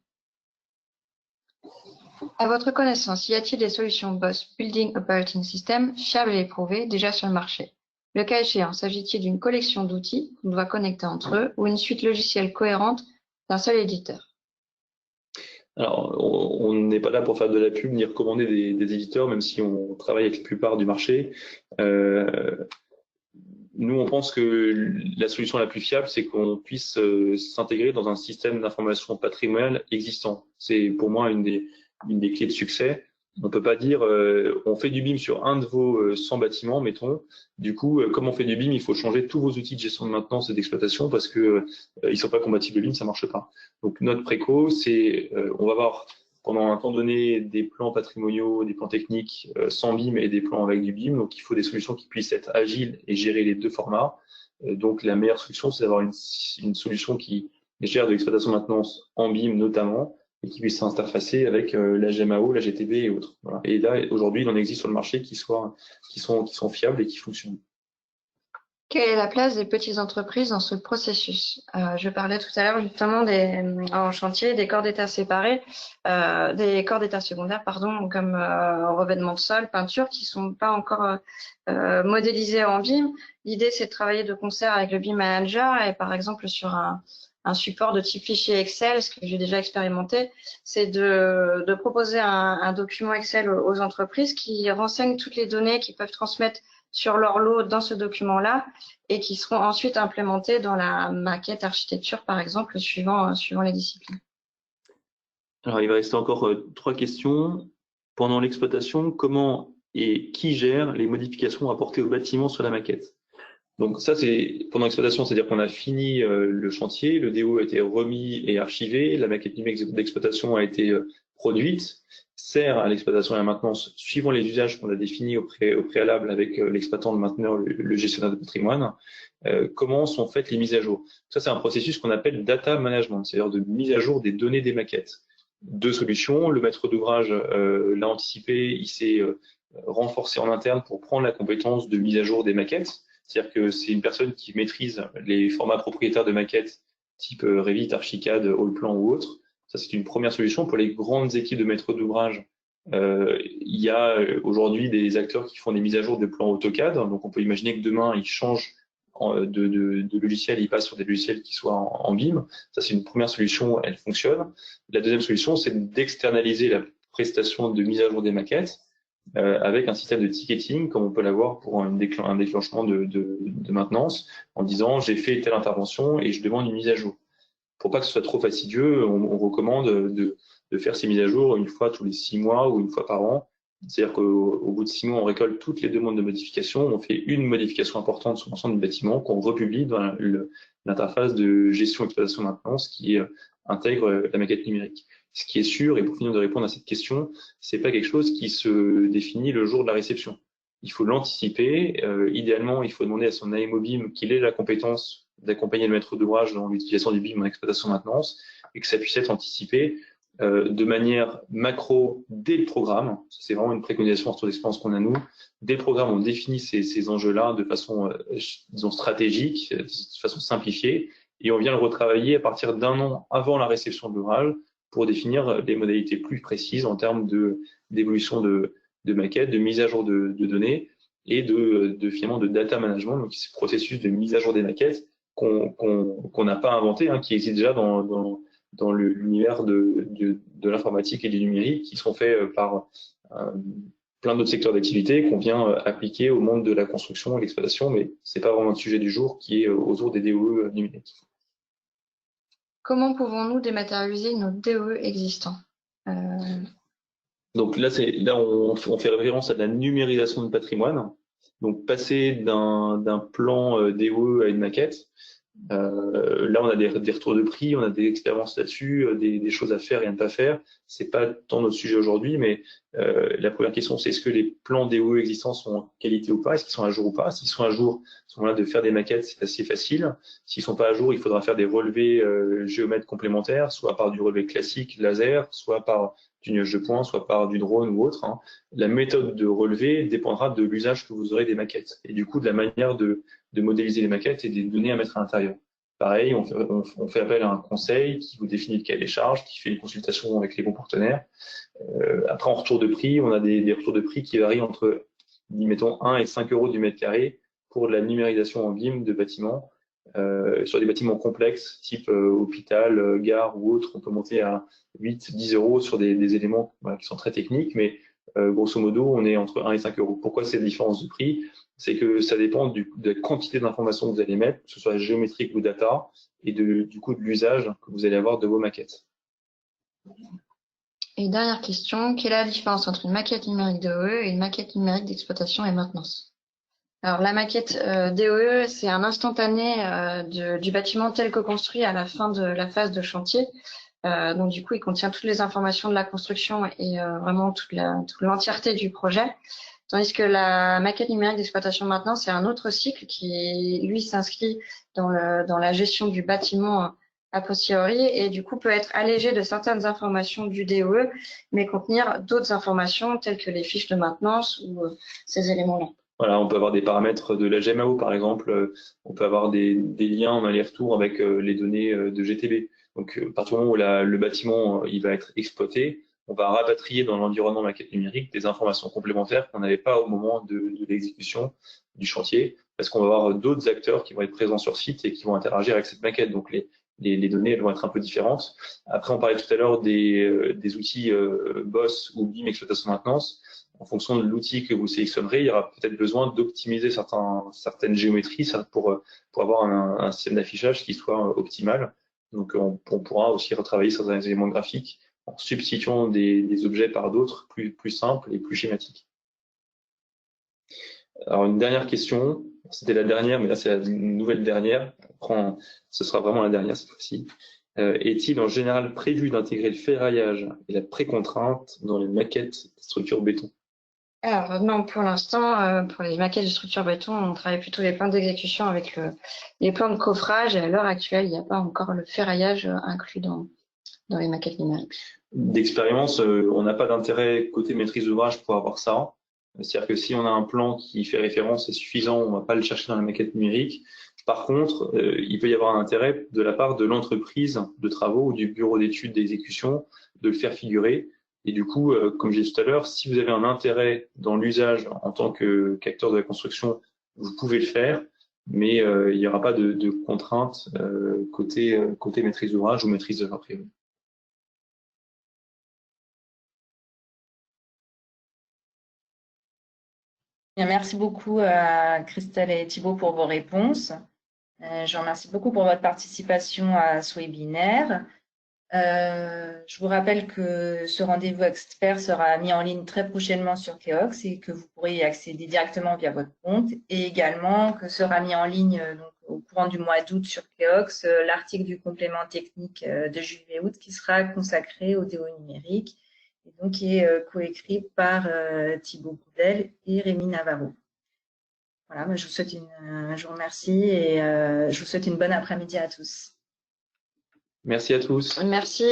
[SPEAKER 4] À votre connaissance, y a-t-il des solutions BOS Building Operating System fiables et éprouvées déjà sur le marché? Le cas échéant, s'agit-il d'une collection d'outils qu'on doit connecter entre eux ou une suite logicielle cohérente d'un seul éditeur?
[SPEAKER 2] Alors, on n'est pas là pour faire de la pub ni recommander des éditeurs, même si on travaille avec la plupart du marché. Nous, on pense que la solution la plus fiable, c'est qu'on puisse s'intégrer dans un système d'information patrimoniale existant. C'est pour moi une des clés de succès. On peut pas dire on fait du BIM sur un de vos 100 bâtiments, mettons. Du coup, comme on fait du BIM, il faut changer tous vos outils de gestion de maintenance et d'exploitation parce que ils sont pas compatibles BIM, ça marche pas. Donc notre préco, c'est on va avoir pendant un temps donné des plans patrimoniaux, des plans techniques sans BIM et des plans avec du BIM. Donc il faut des solutions qui puissent être agiles et gérer les deux formats. Donc la meilleure solution, c'est d'avoir une solution qui gère de l'exploitation maintenance en BIM notamment, et qui puisse s'interfacer avec la GMAO, la GTB et autres. Voilà. Et là, aujourd'hui, il en existe sur le marché qui sont fiables et qui fonctionnent.
[SPEAKER 4] Quelle est la place des petites entreprises dans ce processus? Je parlais tout à l'heure justement en chantier des corps d'état séparés, des corps d'état secondaires, pardon, comme revêtement de sol, peinture, qui sont pas encore modélisés en BIM. L'idée, c'est de travailler de concert avec le BIM Manager et par exemple sur un support de type fichier Excel, ce que j'ai déjà expérimenté, c'est de proposer un document Excel aux entreprises qui renseigne toutes les données qu'ils peuvent transmettre sur leur lot dans ce document-là et qui seront ensuite implémentées dans la maquette architecture, par exemple, suivant les disciplines.
[SPEAKER 2] Alors, il va rester encore 3 questions. Pendant l'exploitation, comment et qui gère les modifications apportées au bâtiment sur la maquette? Donc ça, c'est pendant l'exploitation, c'est-à-dire qu'on a fini le chantier, le DO a été remis et archivé, la maquette numérique d'exploitation a été produite, sert à l'exploitation et à la maintenance suivant les usages qu'on a définis au préalable avec l'exploitant, le mainteneur, le gestionnaire de patrimoine. Comment sont faites les mises à jour? Ça, c'est un processus qu'on appelle data management, c'est-à-dire de mise à jour des données des maquettes. 2 solutions, le maître d'ouvrage l'a anticipé, il s'est renforcé en interne pour prendre la compétence de mise à jour des maquettes. C'est-à-dire que c'est une personne qui maîtrise les formats propriétaires de maquettes type Revit, Archicad, Allplan ou autre. Ça, c'est une première solution. Pour les grandes équipes de maîtres d'ouvrage, il y a aujourd'hui des acteurs qui font des mises à jour de plans AutoCAD. Donc, on peut imaginer que demain, ils changent de logiciel, ils passent sur des logiciels qui soient en BIM. Ça, c'est une première solution, elle fonctionne. La deuxième solution, c'est d'externaliser la prestation de mise à jour des maquettes avec un système de ticketing, comme on peut l'avoir pour un déclenchement de maintenance, en disant j'ai fait telle intervention et je demande une mise à jour. Pour pas que ce soit trop fastidieux, on recommande de faire ces mises à jour une fois tous les 6 mois ou une fois par an. C'est-à-dire qu'au bout de 6 mois, on récolte toutes les demandes de modification, on fait une modification importante sur l'ensemble du bâtiment qu'on republie dans l'interface de gestion, exploitation, maintenance qui intègre la maquette numérique. Ce qui est sûr, et pour finir de répondre à cette question, c'est pas quelque chose qui se définit le jour de la réception. Il faut l'anticiper. Idéalement, il faut demander à son AMO BIM qu'il ait la compétence d'accompagner le maître d'ouvrage dans l'utilisation du BIM en exploitation maintenance et que ça puisse être anticipé de manière macro dès le programme. C'est vraiment une préconisation sur l'expérience qu'on a nous. Dès le programme, on définit ces enjeux-là de façon, disons, stratégique, de façon simplifiée, et on vient le retravailler à partir d'un an avant la réception de l'ouvrage pour définir des modalités plus précises en termes d'évolution de maquettes, de mise à jour de données et finalement de data management, donc ce processus de mise à jour des maquettes qu'on n'a pas inventé, qui existe déjà dans l'univers de l'informatique et du numérique, qui sont faits par plein d'autres secteurs d'activité qu'on vient appliquer au monde de la construction et l'exploitation, mais c'est pas vraiment le sujet du jour qui est autour des DOE numériques.
[SPEAKER 4] Comment pouvons-nous dématérialiser nos DOE existants?
[SPEAKER 2] Donc là, on fait référence à de la numérisation de patrimoine. Donc passer d'un plan DOE à une maquette. Là, on a des retours de prix, on a des expériences là-dessus, des choses à faire et à ne pas faire. C'est pas tant notre sujet aujourd'hui, mais la première question, c'est est-ce que les plans DOE existants sont en qualité ou pas? Est-ce qu'ils sont à jour ou pas? S'ils sont à jour, à ce moment-là, de faire des maquettes, c'est assez facile. S'ils sont pas à jour, il faudra faire des relevés géomètres complémentaires, soit par du relevé classique laser, soit par du nuage de points, soit par du drone ou autre. La méthode de relevé dépendra de l'usage que vous aurez des maquettes et du coup de la manière de modéliser les maquettes et des données à mettre à l'intérieur. pareil, on fait appel à un conseil qui vous définit le cahier des charges, qui fait une consultation avec les bons partenaires. Après, en retour de prix, on a des retours de prix qui varient entre, mettons, 1 et 5 euros du mètre carré pour la numérisation en BIM de bâtiments. Sur des bâtiments complexes, type hôpital, gare ou autre, on peut monter à 8-10 euros sur des éléments qui sont très techniques, mais grosso modo, on est entre 1 et 5 euros. Pourquoi cette différence de prix? C'est que ça dépend de la quantité d'informations que vous allez mettre, que ce soit géométrique ou data, et du coup de l'usage que vous allez avoir de vos maquettes.
[SPEAKER 4] Et dernière question, quelle est la différence entre une maquette numérique DOE et une maquette numérique d'exploitation et maintenance? Alors la maquette DOE, c'est un instantané du bâtiment tel que construit à la fin de la phase de chantier. Donc du coup, il contient toutes les informations de la construction et vraiment toute l'entièreté du projet. Tandis que la maquette numérique d'exploitation maintenance, c'est un autre cycle qui, lui, s'inscrit dans la gestion du bâtiment a posteriori et du coup peut être allégé de certaines informations du DOE, mais contenir d'autres informations telles que les fiches de maintenance ou ces éléments-là.
[SPEAKER 2] Voilà, on peut avoir des paramètres de la GMAO, par exemple, on peut avoir des liens en aller-retour avec les données de GTB. Donc, à partir du moment où le bâtiment il va être exploité, on va rapatrier dans l'environnement maquette numérique des informations complémentaires qu'on n'avait pas au moment de l'exécution du chantier, parce qu'on va avoir d'autres acteurs qui vont être présents sur site et qui vont interagir avec cette maquette. Donc, les données elles vont être un peu différentes. Après, on parlait tout à l'heure des outils BOSS ou BIM exploitation maintenance. En fonction de l'outil que vous sélectionnerez, il y aura peut-être besoin d'optimiser certaines géométries pour avoir un système d'affichage qui soit optimal. Donc, on pourra aussi retravailler certains éléments graphiques en substituant des objets par d'autres plus simples et plus schématiques. Alors, une dernière question. C'était la dernière, mais là, c'est la nouvelle dernière. Ce sera vraiment la dernière cette fois-ci. Est-il en général prévu d'intégrer le ferraillage et la précontrainte dans les maquettes de structures béton?
[SPEAKER 4] Alors non, pour l'instant, pour les maquettes de structure béton, on travaille plutôt les plans d'exécution avec les plans de coffrage et à l'heure actuelle, il n'y a pas encore le ferraillage inclus dans les maquettes numériques.
[SPEAKER 2] D'expérience, on n'a pas d'intérêt côté maîtrise d'ouvrage pour avoir ça. C'est-à-dire que si on a un plan qui fait référence, c'est suffisant, on ne va pas le chercher dans la maquette numérique. Par contre, il peut y avoir un intérêt de la part de l'entreprise de travaux ou du bureau d'études d'exécution de le faire figurer. Et du coup, comme j'ai dit tout à l'heure, si vous avez un intérêt dans l'usage en tant qu'acteur de la construction, vous pouvez le faire, mais il n'y aura pas de contraintes côté maîtrise d'ouvrage ou maîtrise d'œuvre privée.
[SPEAKER 1] Merci beaucoup à Christelle et Thibaut pour vos réponses. Je vous remercie beaucoup pour votre participation à ce webinaire. Je vous rappelle que ce rendez-vous expert sera mis en ligne très prochainement sur Keox et que vous pourrez y accéder directement via votre compte, et également que sera mis en ligne donc, au courant du mois d'août sur Keox l'article du complément technique de juillet août qui sera consacré au DO numérique et donc qui est coécrit par Thibaut Boudel et Rémi Navarro. Voilà, je vous remercie et je vous souhaite une bonne après-midi à tous.
[SPEAKER 2] Merci à tous.
[SPEAKER 4] Merci.